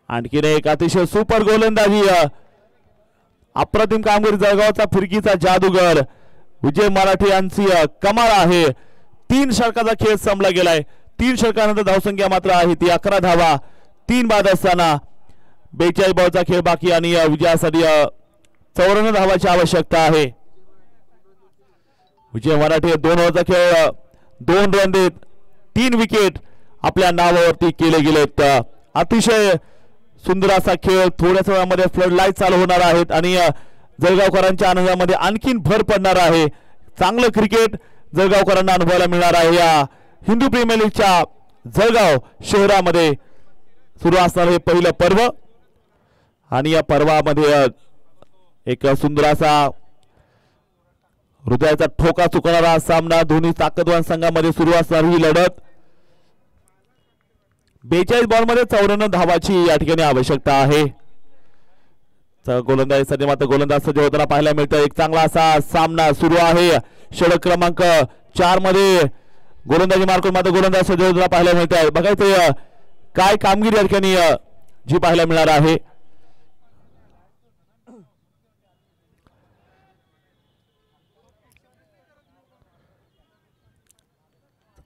आणखीन एक अतिशय सुपर गोलंदाजी. अप्रतिम कामगिरी जळगावचा फिरकीचा जादूगर विजय मराठे यांची कमाल आहे. 3 षटकाचा खेळ संपला गेलाय. 3 षटकानंतर धावसंख्या मात्र आहे ती 11 धावा. 3 बाद असताना 42 बॉलचा खेळ बाकी आणि विजयासाठी 54 धावाची आवश्यकता आहे. विजय मराठे 2 ओव्हरचा खेळ 2 रन देत 3 विकेट आपल्या नावावरती केले गेलेत. अतिशय सुंदर असा खेळ. थोड्याच वेळामध्ये फ्लड लाईट चालू होणार आहेत आणि जळगावकरांच्या आनंदामध्ये आणखीन भर पडणार आहे. चांगलं क्रिकेट जळगावकरांना अनुभवायला मिळणार आहे. या हिंदू प्रीमियर लीगच्या जळगाव शहरामध्ये सुरू असणार हे पहिलं पर्व आणि या पर्वामध्ये एक सुंदर असा हृदयाचा ठोका चुकणारा सामना. दोन्ही ताकदवान संघामध्ये सुरू असणार ही लढत. 42 बॉलमध्ये 54 धावाची या ठिकाणी आवश्यकता आहे. गोलंदाजीसाठी मात्र गोलंदाज सज्ज होताना पाहायला मिळतं. एक चांगला असा सामना सुरू आहे. षटक क्रमांक 4 मध्ये गोलंदाजी मार्कून मात्र गोलंदाज सज्ज होताना पाहायला मिळत आहे. बघायचं काय कामगिरी या ठिकाणी जी पाहायला मिळणार आहे.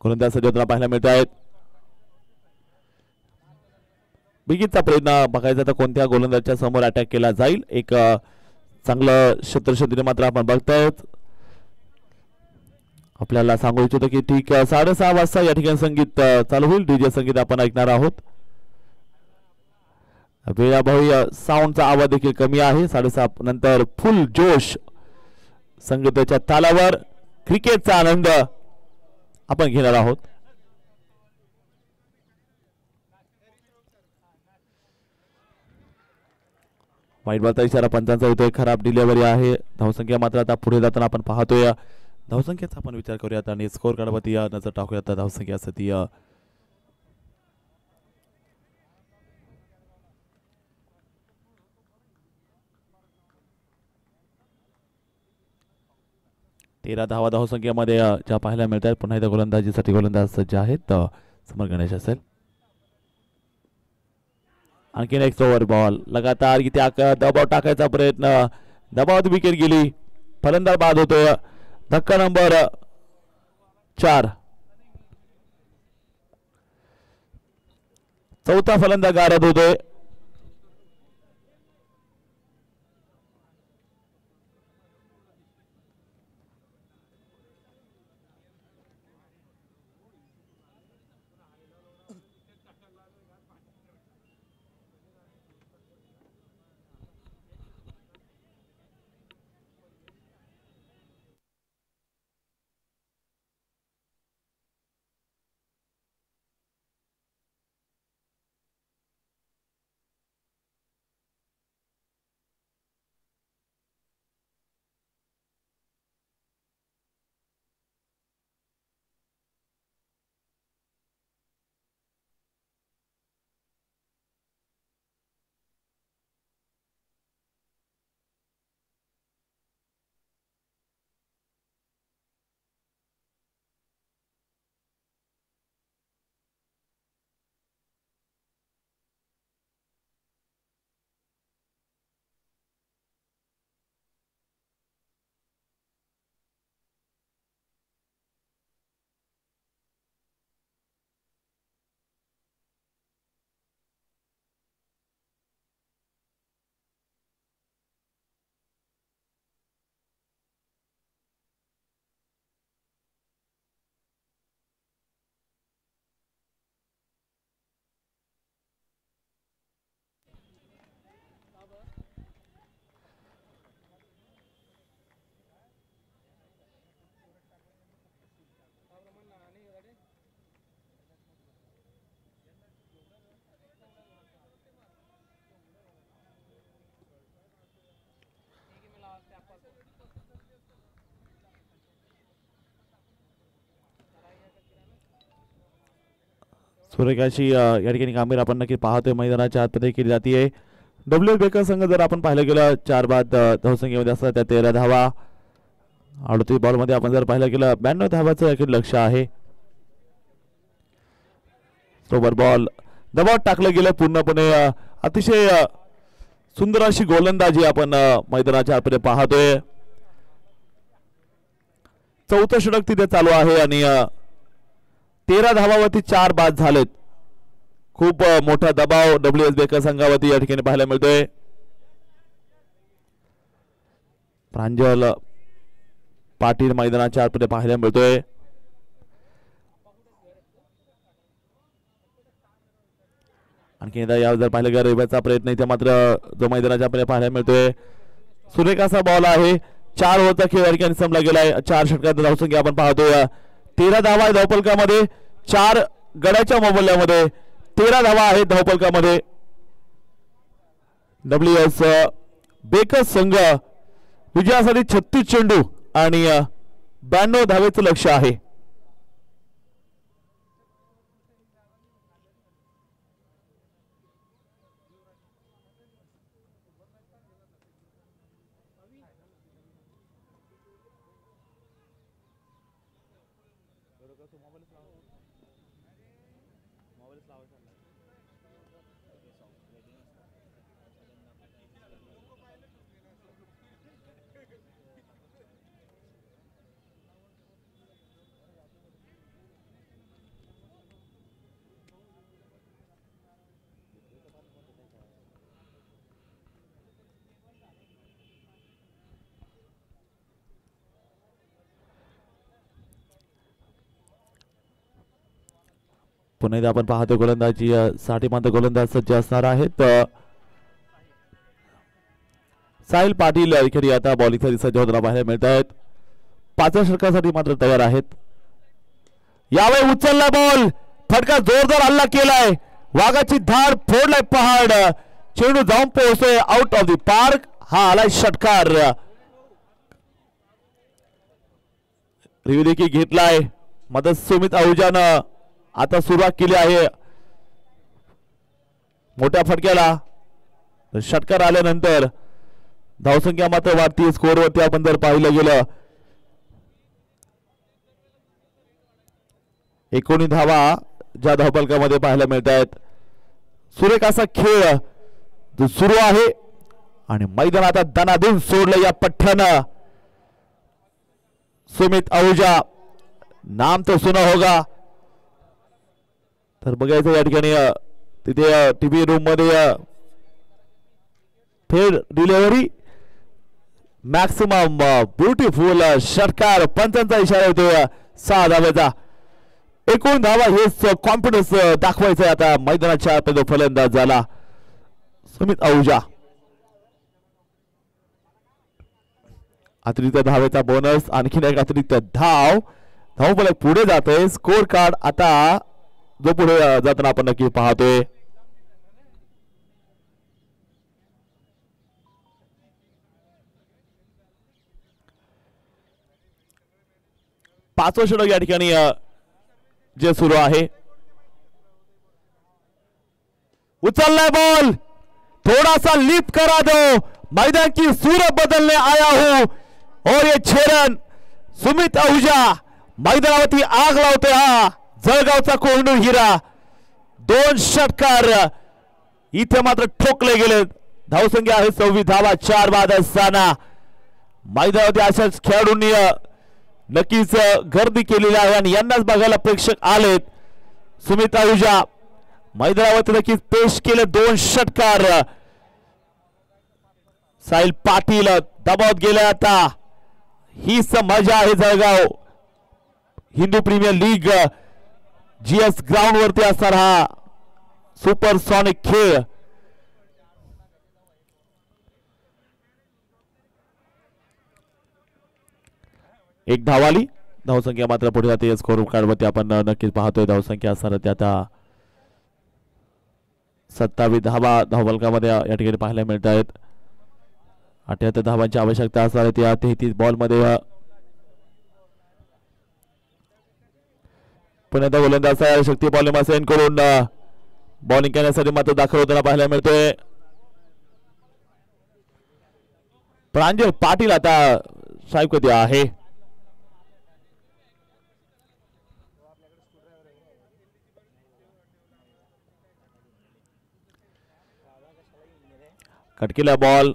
गोलंदाज सज्ज होताना पाहायला मिळत आहेत. बिगीचा प्रयत्न बघायचा तर कोणत्या गोलंदाजाच्या समोर अटॅक केला जाईल. एक चांगलं क्षेत्रक्षेत्री मात्र आपण बघताय. आपल्याला सांगू इच्छितो की ठीक 6:30 वाजता या ठिकाणी संगीत चालू होईल. डीजे संगीत आपण ऐकणार आहोत. वेळाभावी साऊंडचा आवाज देखील कमी आहे. 6:30 नंतर फुल जोश संगीताच्या तालावर क्रिकेटचा आनंद आपण घेणार आहोत. वाईट बॉलचा इशारा पंचांचा होतोय. खराब डिलिव्हरी आहे. धावसंख्या मात्र आता पुढे जाताना आपण पाहतोय. धावसंख्येचा आपण विचार करूयात आणि स्कोर कार्डवरती नजर टाकूयात. धावसंख्या सती तेरा धावा धावसंख्येमध्ये ज्या पाहायला मिळत आहेत. पुन्हा एकदा गोलंदाजीसाठी गोलंदाज सज्ज आहेत. समर गणेश असेल. आणखीन एक ओव्हर बॉल लगातार इथे दबाव टाकायचा प्रयत्न. दबावात विकेट गेली. फलंदाज बाद होतोय. धक्का नंबर 4. चौथा फलंदाज गारद होतोय. सुरेखाची या ठिकाणी कामगिरी आपण नक्की पाहतोय मैदानाच्या आतमध्ये केली जाते. डब्ल्यू बेकर संघ जर आपण पाहिलं गेलं 4 बाद धावसंख्येमध्ये असतात त्या 13 धावा. 38 बॉलमध्ये आपण जर पाहिलं गेलं 92 धावाचं याकडे लक्ष आहे. सोबर बॉल दबाव टाकलं गेलं पूर्णपणे. अतिशय सुंदर अशी गोलंदाजी आपण मैदानाच्या आतमध्ये पाहतोय. चौथं षटक तिथे चालू आहे आणि 13 धावावरती 4 बाद झालेत. खूप मोठा दबाव डब्ल्यू बेकर संघावरती या ठिकाणी पाहायला मिळतोय. प्रांजल पाटील मैदानाच्या आतमध्ये पाहायला मिळतोय. आणखी एकदा यावर जर पाहिलं गेलं रविवारचा प्रयत्न इथे मात्र जो मैदानाच्या आतमध्ये पाहायला मिळतोय. सुरेखाचा बॉल आहे. 4 ओव्हरचा खेळ या ठिकाणी संपला गेलाय. 4 षटकांत धावसंख्या आपण पाहतोय. 13 धावा आहे धावफलकामध्ये. 4 गड्याच्या मोबदल्यामध्ये 13 धावा आहेत धावफलकामध्ये. डब्ल्यूएस बेकर संघ विजयासाठी 36 चेंडू आणि 92 धावेचं लक्ष आहे. पुन्हा एकदा आपण पाहतो गोलंदाजी साठी मात्र गोलंदाज सज्ज असणार आहेत. साहिल पाटील इकडे आता बॉलिंगसाठी सज्ज होताना पाहायला मिळत आहेत. 5व्या षटकासाठी मात्र तयार आहेत. यावेळी उचलला बॉल. फटका जोरदार हल्ला केलाय. वाघाची धाड फोडलाय पहाड. चेंडू जाऊन पोहोचतोय आउट ऑफ द पार्क. हा आलाय षटकार. रिव्ह्यू देखील घेतलाय. मदत सुमित आहुजानं आता सुरुवात केली आहे मोठ्या फटक्याला. षटकार आल्यानंतर धावसंख्या मात्र वाढती. स्कोअरवरती आपण जर पाहिलं गेलं 19 धावा ज्या धावफलकामध्ये पाहायला मिळत आहेत. सुरेख असा खेळ जो सुरू आहे आणि मैदान आता दणादून सोडलं या पठ्ठ्यानं. सुमित आहुजा नाम तो सुना होगा. तर बघायचं या ठिकाणी तिथे टीव्ही रूम मध्ये थेट डिलिव्हरी मॅक्सिमम ब्युटिफुल षटकार. पंचांचा इशारा होतोय 6 धावेचा. 19 धावा हेच कॉन्फिडन्स दाखवायचं आता मैदानाच्या आत फलंदाज झाला सुमित आहुजा. अतिरिक्त धावेचा बोनस. आणखीन एक अतिरिक्त धाव पुढे जातोय. स्कोर कार्ड आता जो पुढे जाताना आपण नक्की पाहतोय. पाचवं षटक या ठिकाणी जे सुरू आहे. उचललाय बॉल. थोड़ा सा लीप करा दो. मैदान की सूरत बदलने आया हूं और ये छेरन सुमित आहुजा मैदानावरती आग लावतोय. हा जळगावचा कोहिनूर हिरा. 2 षटकार इथे मात्र ठोकले गेले. धावसंख्या आहे 26 धावा. 4 बाद असताना मैदानावरती अशाच खेळाडूंनी नक्कीच गर्दी केलेली आहे आणि यांनाच बघायला प्रेक्षक आलेत. सुमित आहुजा मैदानावरती नक्कीच पेश केले 2 षटकार. साहिल पाटील दबावात गेले. आता हीच मजा आहे Jalgaon Hindu Premier League GS ground वरती असणार हा सुपरसॉनिक खेळ. एक धावाली. धावसंख्या मात्र पुढे जाते. स्कोर कार्डवरती आपण नक्कीच पाहतोय धावसंख्या असणार ते आता 27 धावा धावफलकामध्ये या ठिकाणी पाहायला मिळत आहेत. 78 धावांची आवश्यकता असणार त्या 33 बॉल मध्ये. पुन्हा गोलंदाज तयार शक्ती पॉलिमा सेन करून बॉलिंग करण्यासाठी मात्र दाखल होताना पाहायला मिळतोय. प्रांजल पाटील आता साहेब कधी आहे. कटकेला बॉल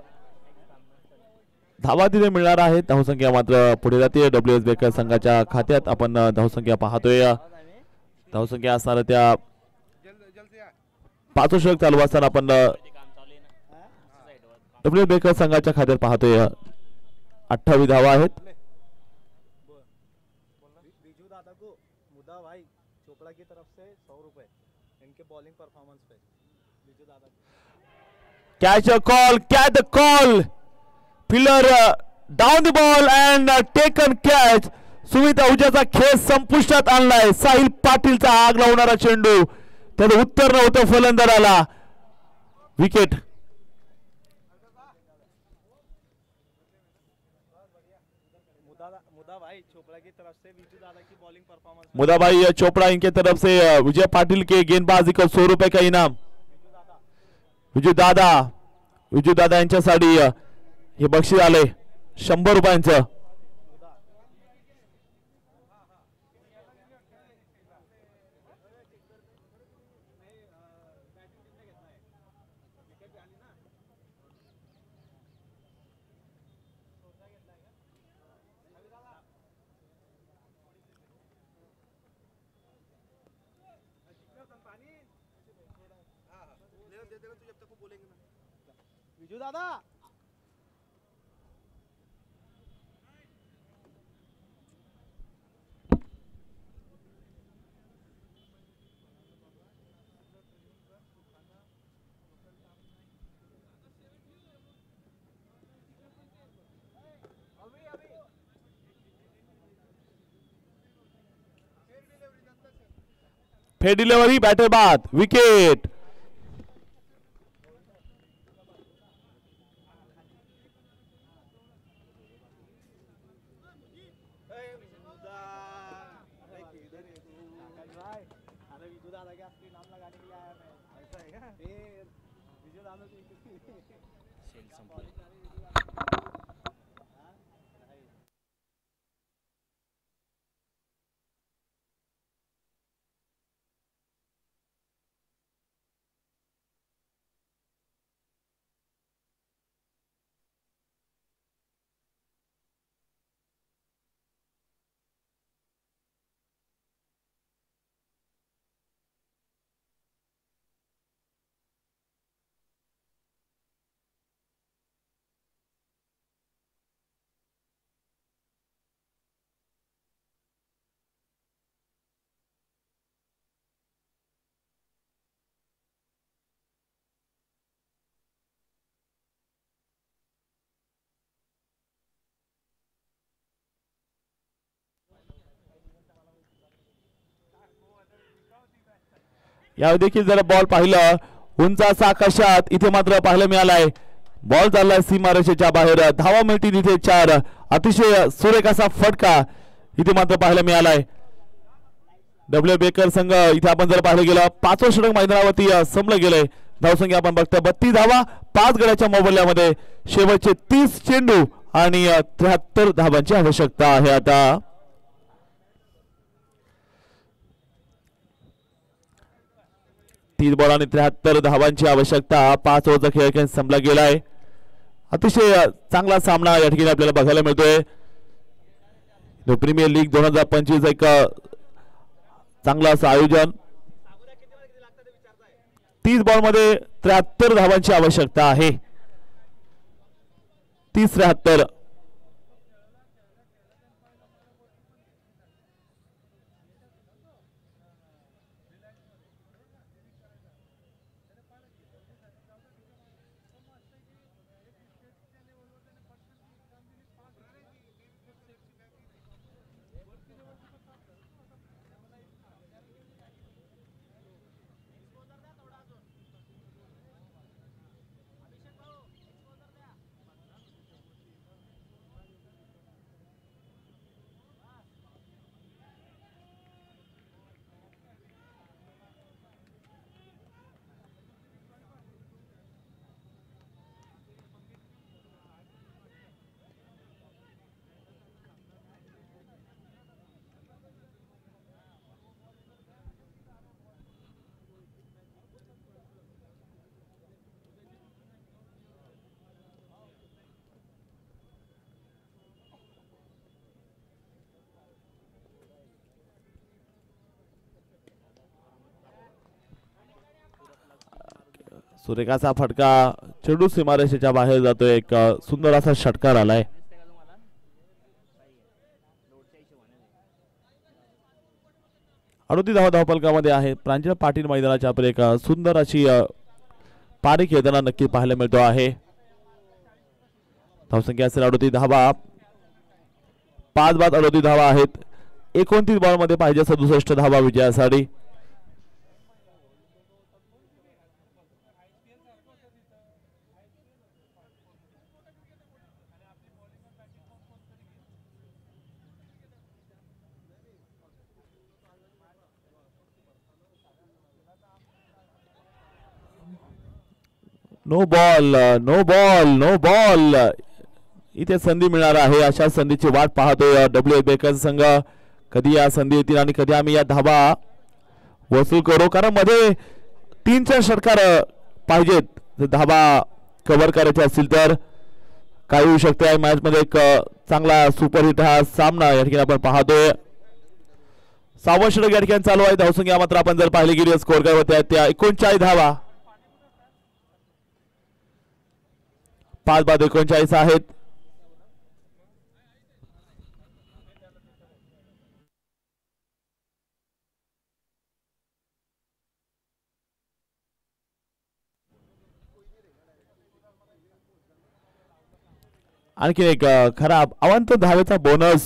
धावा तिथे मिळणार आहे. धावसंख्या मात्र पुढे जाते WS बेकर संघाच्या खात्यात. आपण धावसंख्या पाहतोय. धावसंख्या असणार त्या 5 षटक चालू असताना आपण WS बेकर संघाच्या खात्यात पाहतोय 28 धावा आहेत. Catch a call, catch the call. Fielder down the ball and taken catch. Sumit अहुजाचा खेळ संपुष्टात आणलाय. साहिल पाटीलचा आग लावणारा चेंडू त्याचं उत्तर नव्हतं फलंदाजाला. विकेट. मुदाभाई चोपड़ा इनके तरफ से विजय पाटिल के गेंदबाजी को 100 रुपए का इनाम. विजू दादा यांच्यासाठी हे बक्षीस आले 100 रुपयांचं. विजू दादा फेड डिलीवरी बैटर बाद. विकेट. या देखील जरा बॉल पाहिलं उंच असा आकाशात. इथे मात्र पाहायला मिळालाय बॉल चाललाय सीमारेषेच्या बाहेर. धावा मिळतील इथे 4. अतिशय सुरेख असा फटका इथे मात्र पाहायला मिळालाय. डब्ल्यू बेकर संघ इथे आपण जर पाहिलं गेलं 5वं षटक मैदानावरती संपलं गेलंय. धावसंख्या आपण बघतोय 32 धावा 5 गड्याच्या मोबदल्यामध्ये शेवटचे 30 चेंडू आणि 73 धावांची आवश्यकता आहे. आता 30 बॉल आणि 73 धावांची आवश्यकता. 5 ओव्हरचा खेळ संपला गेलाय. अतिशय चांगला सामना या ठिकाणी आपल्याला बघायला मिळतोय. प्रीमियर लीग 2025 एक चांगलं असं आयोजन. 30 बॉल मध्ये 73 धावांची आवश्यकता आहे. 30-73. सुरेखाचा फटका चेंडू सीमारेषेच्या बाहेर जातोय. एक सुंदर असा षटकार आलाय. 38 धावफलकामध्ये आहे. प्रांजल पाटील मैदानाच्या पर एक सुंदर अशी पारी खेळताना नक्की पाहायला मिळतो आहे. धावसंख्या असेल 38 धावा. 5 बाद 38 धावा आहेत. 29 बॉल मध्ये पाहिजे 67 धावा विजयासाठी. No ball no ball no ball. इथे संधी मिळणार आहे. अशा संधीची वाट पाहतोय डब्ल्यू बेकर संघ. कधी या संधी येतील आणि कधी आम्ही या धावा वसूल करू. कारण मध्ये 3-4 षटकार पाहिजेत धावा कव्हर करायचे असतील तर. काय होऊ शकते या मॅच मध्ये. एक चांगला सुपरहिट हा सामना या ठिकाणी आपण पाहतोय. 6वं षटक या ठिकाणी चालू आहे. धावसंख्या मात्र आपण जर पाहिली गेली स्कोर काय होत्या त्या 39 धावा. 5 बाद 39 आहेत. आणखी एक खराब अवंत धावेचा बोनस.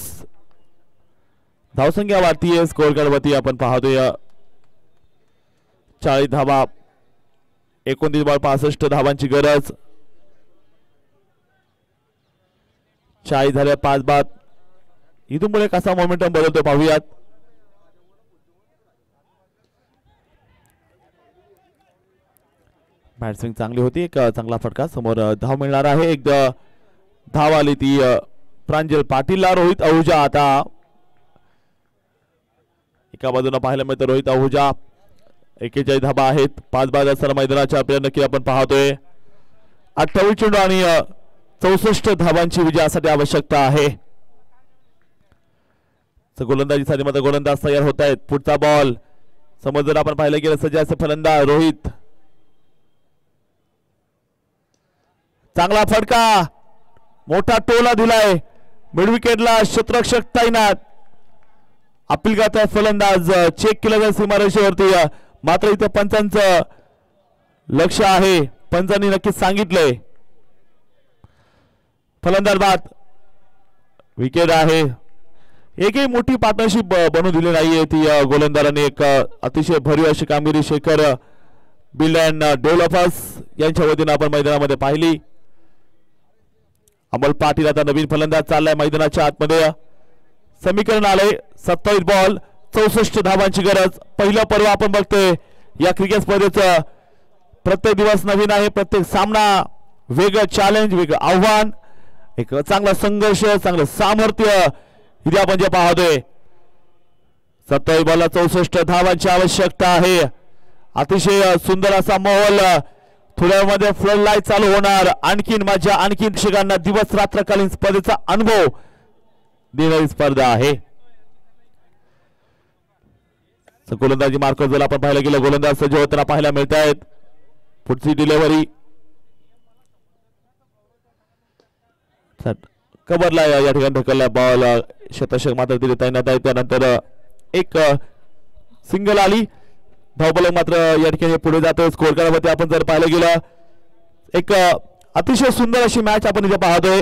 धावसंख्या वाढतीये. स्कोर कार्डवरती आपण पाहतोय 40 धावा. 29 बॉल 65 धावांची गरज. 40 झाले. 5 बाद. इथून पुढे कसा मोमेंटम बदलतोय पाहूयात. बॅट्समॅन चांगली होती. एक चांगला फटका. समोर धाव मिळणार आहे. एक धाव आली ती प्रांजल पाटीलला. रोहित आहुजा आता एका बाजूला पाहायला मिळतं. रोहित आहुजा 41 धावा आहेत. 5 बाद असताना मैदानाच्या आपल्याला नक्की आपण पाहतोय. 28 चेंडू आणि 64 धावांची विजयासाठी आवश्यकता आहे. गोलंदाजीसाठी मात्र गोलंदाज तयार होत आहेत. पुढचा बॉल समोर जर आपण पाहिलं गेलं सज्ज असे फलंदाज रोहित. चांगला फटका. मोठा टोला दिलाय. मिड विकेटला क्षेत्ररक्षक तैनात. अपील करताय फलंदाज. चेक केलं जाईल सीमारेषेवरती. मात्र इथं पंचांचं लक्ष आहे. पंचांनी नक्कीच सांगितलंय फलंदाज बाद. विकेट आहे. एकही मोठी पार्टनरशिप बनवून दिली नाहीये ती गोलंदाजांनी. एक अतिशय भरीव अशी कामगिरी शेखर बिल्ड अँड डेव्हलपर्स यांच्या वतीनं आपण मैदानामध्ये पाहिली. अमोल पाटील आता नवीन फलंदाज चाललाय मैदानाच्या आतमध्ये. समीकरण आले 27 बॉल 64 धावांची गरज. पहिलं पर्व आपण बघतोय या क्रिकेट स्पर्धेचं. प्रत्येक दिवस नवीन आहे. प्रत्येक सामना वेगळं चॅलेंज, वेगळं आव्हान, एक चांगला संघर्ष, चांगलं सामर्थ्य इथे आपण जे पाहतोय. 27 बॉलला 64 धावांची आवश्यकता आहे. अतिशय सुंदर असा माहोल. थोड्या वेळामध्ये फ्लड लाईट चालू होणार. आणखीन मजा, आणखीन प्रेक्षकांना दिवस रात्रकालीन स्पर्धेचा अनुभव देणारी स्पर्धा आहे. गोलंदाजी मार्कर जर आपण पाहायला गेलं गोलंदाज सज्ज होताना पाहायला मिळत आहेत. पुढची डिलिव्हरी कव्हरला या ठिकाणी ढकलला बॉल. शतशक मात्र दिले तैनात आहे. त्यानंतर एक सिंगल आली. धावफलक मात्र या ठिकाणी पुढे जातोय. स्कोर कार्डवरती आपण जर पाहायला गेलं एक अतिशय सुंदर अशी मॅच आपण इथे पाहतोय.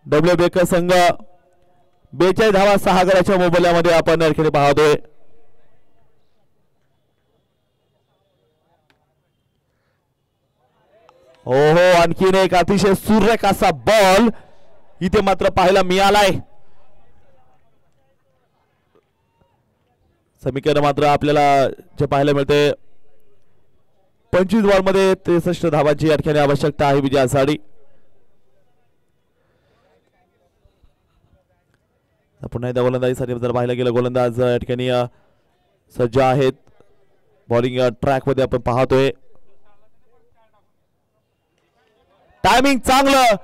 डब्ल्यू बेकर संघ 42 धावा 6 गडाच्या मोबदल्यामध्ये आपण या ठिकाणी पाहतोय. हो आणखीन एक अतिशय सुरेख असा बॉल इथे मात्र पाहायला मिळालाय. समीकरण मात्र आपल्याला जे पाहायला मिळते 25 बॉल मध्ये 63 धावांची या ठिकाणी आवश्यकता आहे विजयासाठी. पुन्हा एकदा गोलंदाजीसाठी जर पाहायला गेलं गोलंदाज या ठिकाणी सज्ज आहेत. बॉलिंग ट्रॅक मध्ये आपण पाहतोय. टायमिंग चांगलं.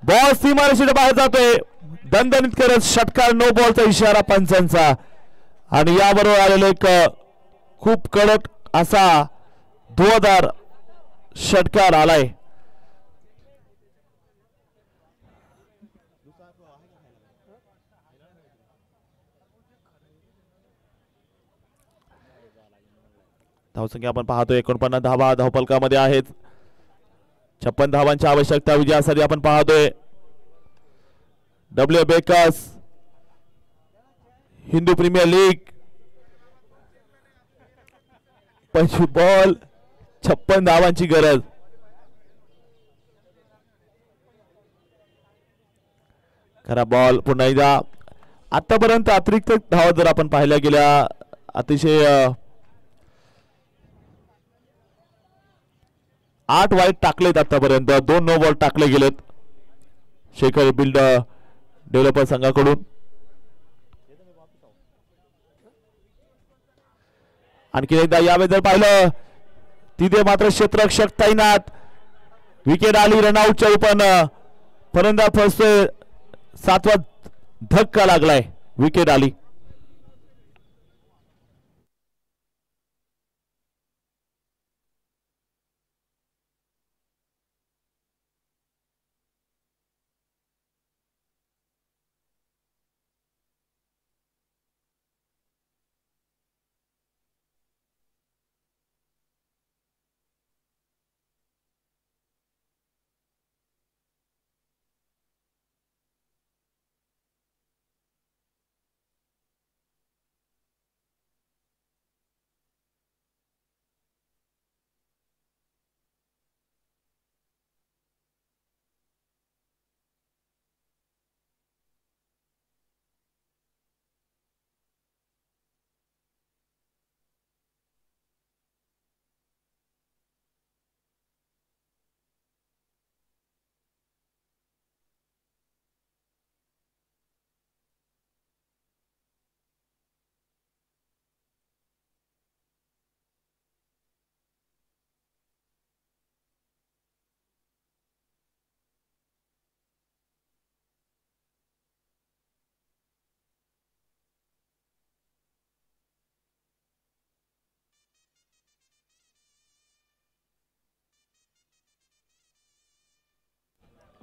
बॉल सीमारेषेच्या बाहेर जातोय. दणदणीत करत षटकार. नो बॉलचा इशारा पंचांचा. आणि याबरोबर आलेलं एक खूप कडक असा धुवाधार षटकार आलाय. धावसंख्या आपण पाहतोय 49 धावा धावफलकामध्ये आहेत. 56 धावांची आवश्यकता विजयासाठी आपण पाहतोय. W Bakers Hindu Premier League 25 ball 56 धावांची गरज. खरा बॉल पुन्हा एकदा. आतापर्यंत अतिरिक्त धावा जर आपण पाहिल्या गेल्या अतिशय 8 वाईट टाकलेत आतापर्यंत. 2 नो बॉल टाकले गेलेत शेखर बिल्ड डेव्हलपर संघाकडून. आणखी एकदा यावेळी जर पाहिलं तिथे मात्र क्षेत्ररक्षक तैनात. विकेट आली रनआउटच्या पण फलंदाज फसतोय. 7वा धक्का लागलाय. विकेट आली.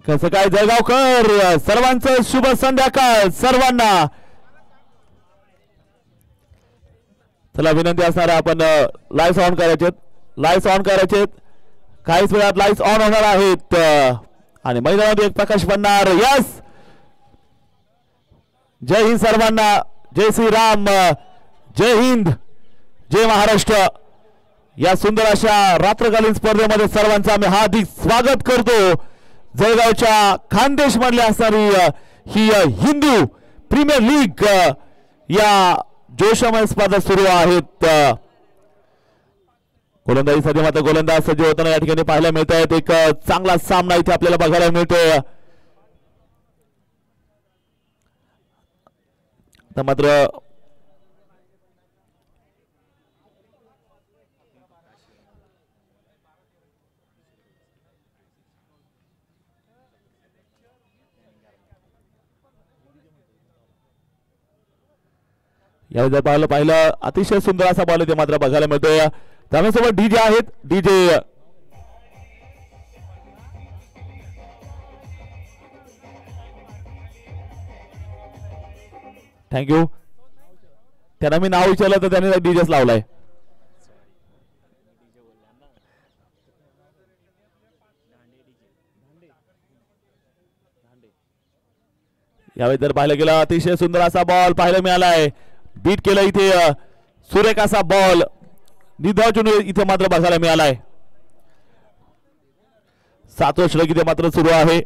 कसं काय जळगावकर सर्वांचं शुभ संध्याकाळ सर्वांना. चला विनंती असणार आपण लाईव्स ऑन करायचे. लाईव्स ऑन करायचे. काहीच वेळात लाईव्स ऑन होणार आहेत आणि मैदानात एक प्रकाश बनणार. यस जय हिंद सर्वांना. जय श्रीराम. जय हिंद. जय महाराष्ट्र. या सुंदर अशा रात्रकालीन स्पर्धेमध्ये सर्वांचं आम्ही हार्दिक स्वागत करतो. जळगावच्या खानदेश मधल्या असणारी ही हिंदू प्रीमियर लीग या जोशमय स्पर्धा सुरू आहेत. गोलंदाजीसाठी मात्र गोलंदाज सज्ज होताना या ठिकाणी पाहायला मिळत आहेत. एक चांगला सामना इथे आपल्याला बघायला मिळतोय. मात्र यावेळी जर पाहिलं अतिशय सुंदर असा बॉल इथे मात्र बघायला मिळतोय. त्याच्यासोबत डीजे आहेत. DJ thank you. त्यांना मी नाव विचारलं तर त्यांनी डीजेच लावलाय. यावेळी जर पाहिलं गेलं अतिशय सुंदर असा बॉल पाहायला मिळालाय. बीट केलं इथे सुरेख असा बॉल निधावून इथे मात्र बघायला मिळालाय. 7वं षटक इथे मात्र सुरू आहे.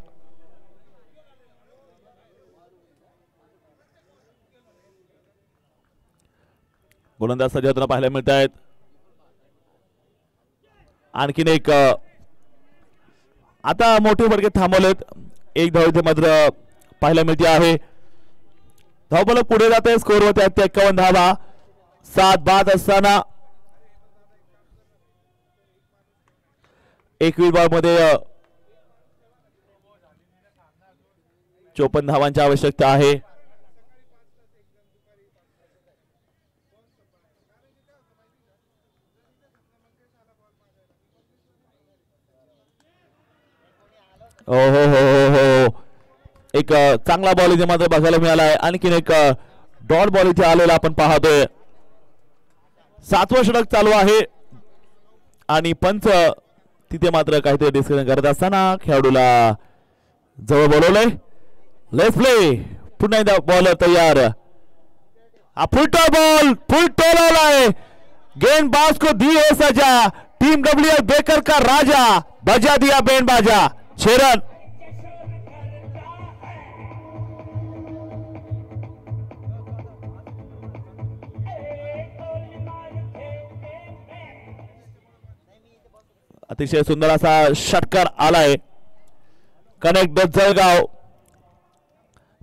गोलंदाज सज्ज होताना पाहायला मिळत आहेत. आणखीन एक आता मोठे फटके थांबवलेत. एक धाव इथे मात्र पाहायला मिळते आहे. धावफलक पुढे जात आहे. स्कोर होते 51 धावा. 7 बाद असताना 21 बॉल मध्ये 54 धावांची आवश्यकता आहे. हो हो हो हो हो, एक चांगला बॉल इथे मात्र बघायला मिळाला आहे. आणखीन एक डॉट बॉल इथे आलेला आपण पाहतोय. 7वं षटक चालू आहे आणि पंच तिथे मात्र काहीतरी डिस्कशन करत असताना खेळाडूला जवळ बोलवलंय. Let's play. पुन्हा एकदा बॉल तयार. फुलटॉ बॉल, फुल टोलावलाय. गेंदबाज को दी है सजा. टीम डब्ल्यूएफ बेकर का राजा बजा दिया बैंड बाजा. 6 रन. अतिशय सुंदर असा षटकार आलाय. कनेक्ट जळगाव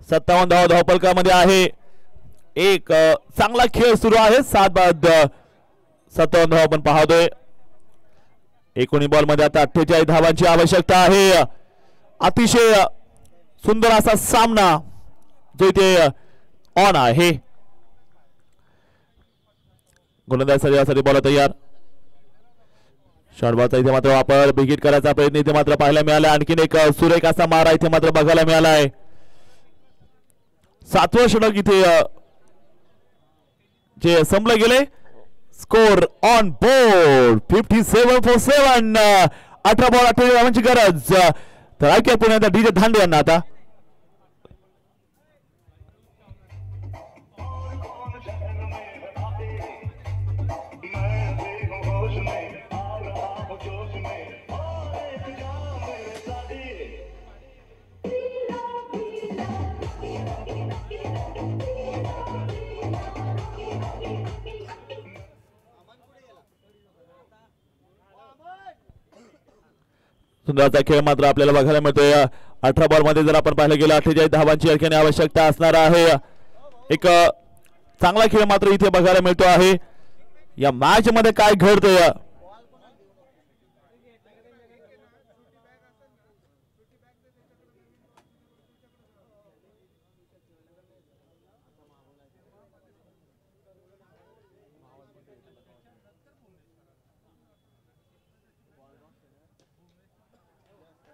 57 धावा धावपलकामध्ये आहे. एक चांगला खेळ सुरू आहे. 7 बाद 57 धावा आपण पाहतोय. 19 बॉल मध्ये आता 48 धावांची आवश्यकता आहे. अतिशय सुंदर असा सामना जो इथे ऑन आहे. गोलंदाज सज्जासाठी बॉल तयार. शॉर्टबॉलचा इथे मात्र वापर बिगिट करायचा प्रयत्न इथे मात्र पाहायला मिळाला. आणखीन एक सुरेख असा मारा इथे मात्र बघायला मिळाला आहे. 7वं षटक इथे जे संपलं गेले. Score on board 57 for 7. 18 ball 28 धावांची गरज. तर ऐकूया पुन्हा एकदा डीजे धांडे यांना आता. सुंदरचा खेळ मात्र आपल्याला बघायला मिळतोय. 18 बॉल मध्ये जर आपण पाहिलं गेलं 48 धावांची आणखी आवश्यकता असणार आहे. एक चांगला खेळ मात्र इथे बघायला मिळतो आहे. या मॅच मध्ये काय घडतंय.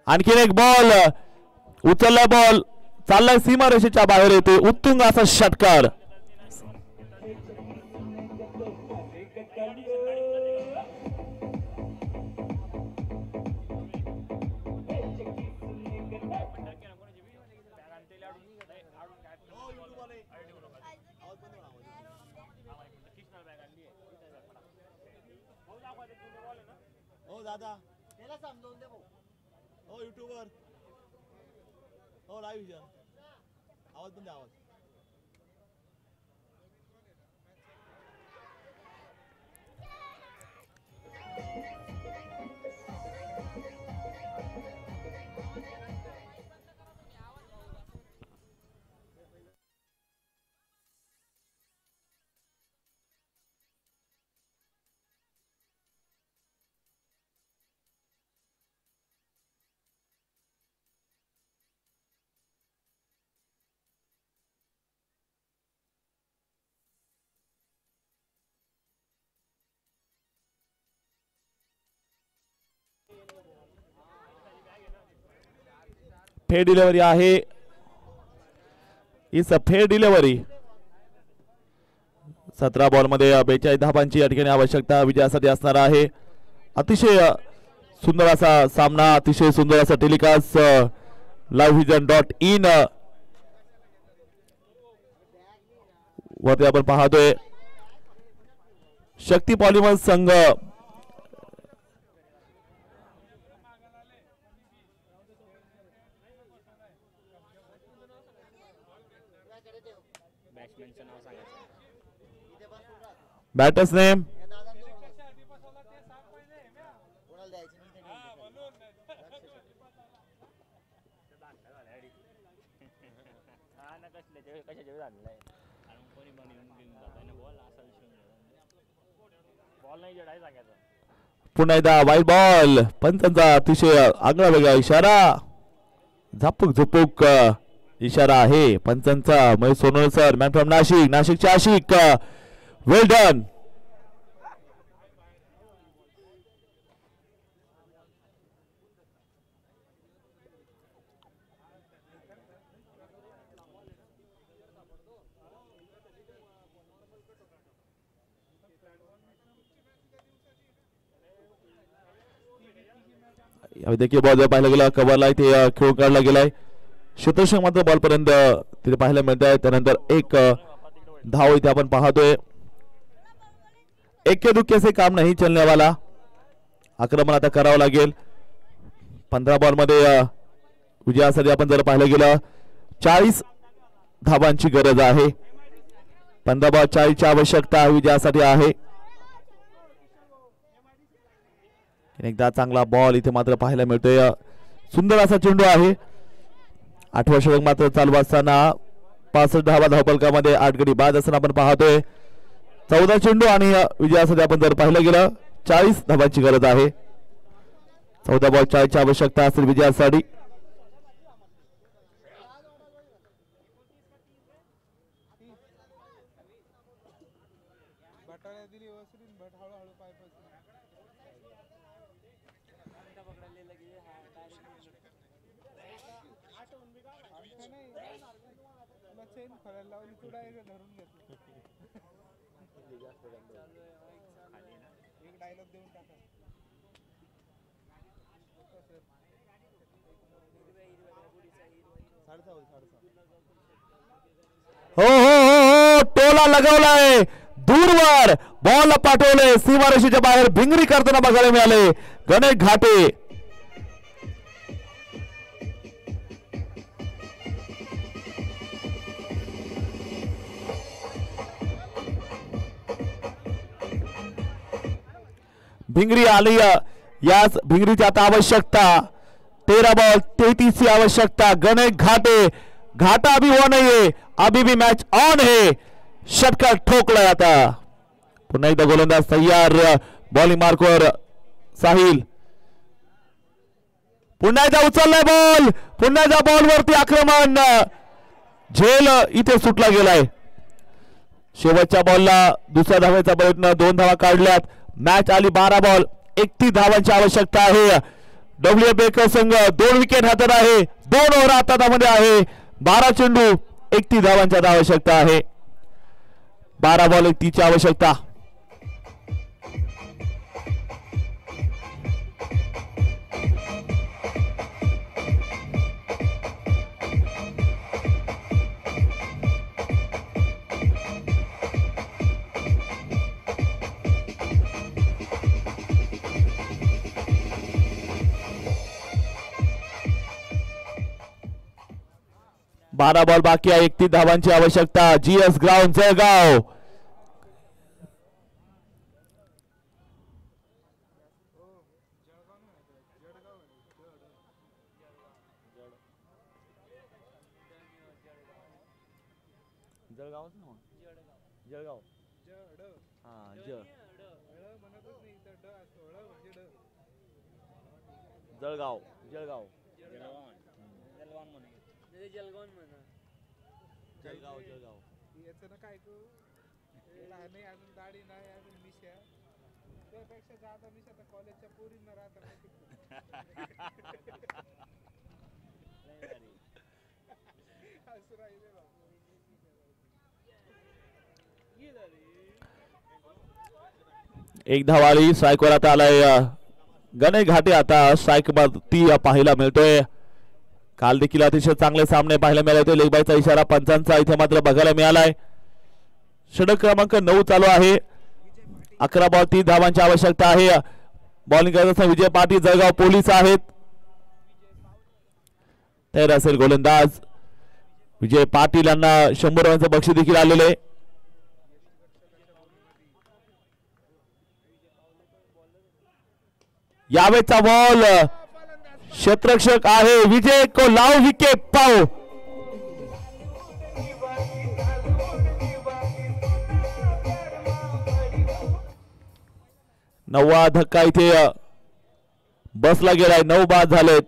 आणखीन एक बॉल उचलला. बॉल चाललाय सीमारेषेच्या बाहेर येते. उत्तुंग असा षटकार. दादा त्याला समजावून दे भाऊ. हो युट्यूबवर हो लाईव्ह विजन आवाज बंद आवाज. फेर डिलिव्हरी आहे. इस फेर डिलिव्हरी. 17 बॉल मध्ये 42 धावांची या ठिकाणी आवश्यकता विजयासाठी असणार आहे. अतिशय सुंदर असा सामना. अतिशय सुंदर असा टेलिकास्ट livevision.in वरती आपण पाहतोय. शक्ती पॉलिमर संघ बॅटर्स नेम पुन्हा एकदा वाईट बॉल. पंचांचा अतिशय आगळा वेगळा इशारा. झापूक झुपूक इशारा आहे पंचांचा. Mahesh Sonawane sir man from Nashik. नाशिकचे आशिक. वेल डन. देखील बॉल पाहायला गेला कव्हरला इथे खेळ काढला गेलाय. क्षेत्ररक्षक मात्र बॉल पर्यंत तिथे पाहायला मिळत आहे. त्यानंतर एक धाव इथे आपण पाहतोय. एक्के दुक्के से काम नाही चलने वाला. आक्रमण आता करावं लागेल. 15 बॉल मध्ये विजयासाठी आपण जर पाहिलं गेलं 40 धावांची गरज आहे. 15 बॉल 40 ची आवश्यकता विजयासाठी आहे. एकदा चांगला बॉल इथे मात्र पाहायला मिळतोय. सुंदर असा चेंडू आहे. 8वा षटक मात्र चालू असताना 65 धावा धावफलकामध्ये 8 गडी बाद असताना आपण पाहतोय. 14 चेंडू आणि विजयासाठी आपण जर पाहिलं गेलं 40 धावांची गरज आहे. 14 बॉल 40 ची आवश्यकता असेल विजयासाठी. हो हो हो टोला लगवलाय. दूरवर बॉल पाठवले. सीमारेषेच्या बाहेर भिंगरी करताना बघायला मिळाले गणेश घाटे. भिंगरी आली. याच भिंगरीची आता आवश्यकता. 13 बॉल 33 ची आवश्यकता. गणेश घाटे. घाटा अभी हुआ नहीं है, अभी भी मैच ऑन है. षटकार ठोकलाय. आता पुन्हा एकदा गोलंदाज तयार. बॉलिंग मार्कवर साहिल. पुन्हा एकदा उचललाय बॉल. पुन्हा एकदा बॉल वरती आक्रमण. झेल इथे सुटला गेलाय. शेवटच्या बॉलला दुसऱ्या धावेचा प्रयत्न. 2 धावा काढल्यात. मॅच आली 12 बॉल 31 धावांची आवश्यकता आहे. डब्ल्यू बेकर संघ 2 विकेट हातात आहे. 2 ओव्हर हातामध्ये आहे. 12 चेंडू 31 धावांची आवश्यकता आहे. 12 बॉल 31 ची आवश्यकता. बारा बॉल बाकी आहे. 31 धावांची आवश्यकता. GS ground Jalgaon. जळगाव जळगाव जळगाव जळगाव याचं ना काय को लहान आहे अजून दाढी नाही अजून मिशा त्यापेक्षा जादा मिशा तर कॉलेजच्या पोरींना राहतात असं राहिले एक धावाली. स्ट्राईकवर आता आलाय गणेश घाटे. आता स्ट्राईक ती पाहायला मिळतोय. काल देखील अतिशय चांगले सामने पाहायला मिळाले होते. लेगबायचा इशारा पंचांचा इथे मात्र बघायला मिळालाय. षटक क्रमांक 9 चालू आहे. 11 बॉल 30 धावांची आवश्यकता आहे. बॉलिंग करत असताना विजय पाटील जळगाव पोलीस आहेत. तयार असेल गोलंदाज. विजय पाटील यांना 100 रनांचं बक्षीस देखील आलेले. यावेळचा बॉल क्षेत्ररक्षक आहे विजय को लाव विकेट पाव. नववा धक्का इथे बसला गेलाय. 9 बाद झालेत.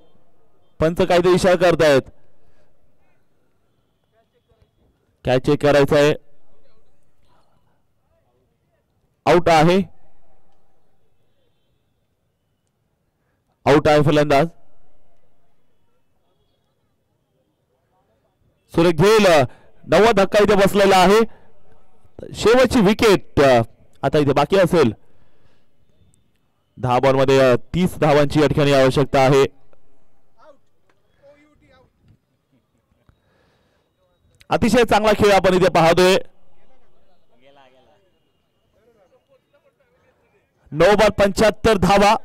पंच काहीतरी इशारा करतायत. काय चेक करायचं आहे. आउट आहे. आउट आहे फलंदाज. सुरेख घेईल. 9वा धक्का इथे बसलेला आहे. शेवटची विकेट आता इथे बाकी असेल. 10 बॉलमध्ये 30 धावांची या ठिकाणी आवश्यकता आहे. अतिशय चांगला खेळ आपण इथे पाहतोय. 9 बॉल 75 धावा.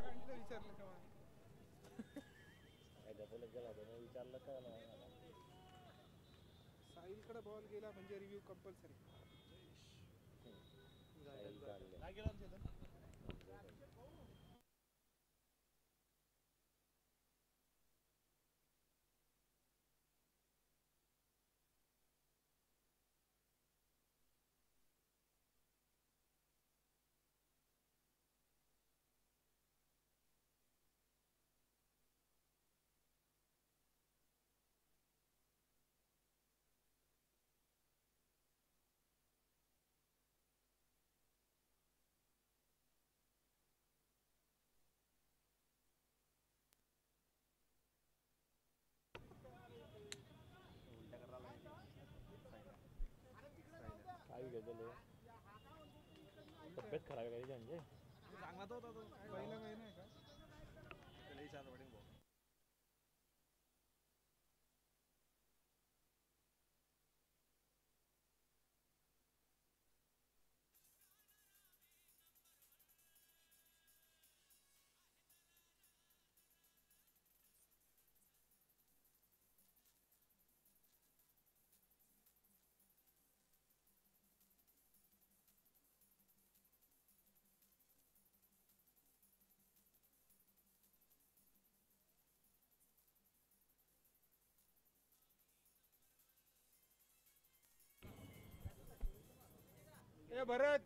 भरत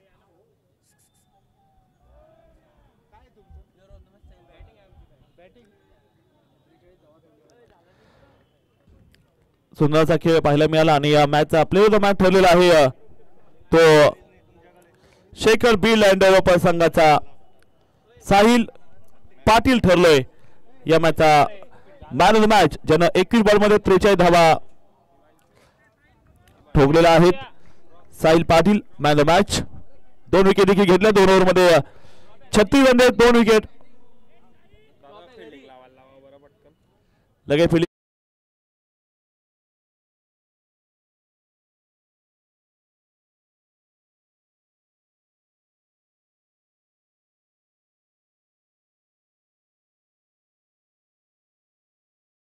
सुंदरचा खेळ पाहायला मिळाला आणि या मॅचचा प्लेयर ऑफ द मॅच ठरलेला आहे तो शेखर बिल अँड डेव्हलपर संघाचा साहिल पाटील ठरलोय या मॅचचा मॅन ऑफ द मॅच, ज्यानं 21 बॉलमध्ये 43 धावा ठोकलेल्या आहेत. Sahil Patil man of the match. 2 wicket देखील घेतल्या 2 ओव्हरमध्ये. 36 रन 2 विकेट. लगेच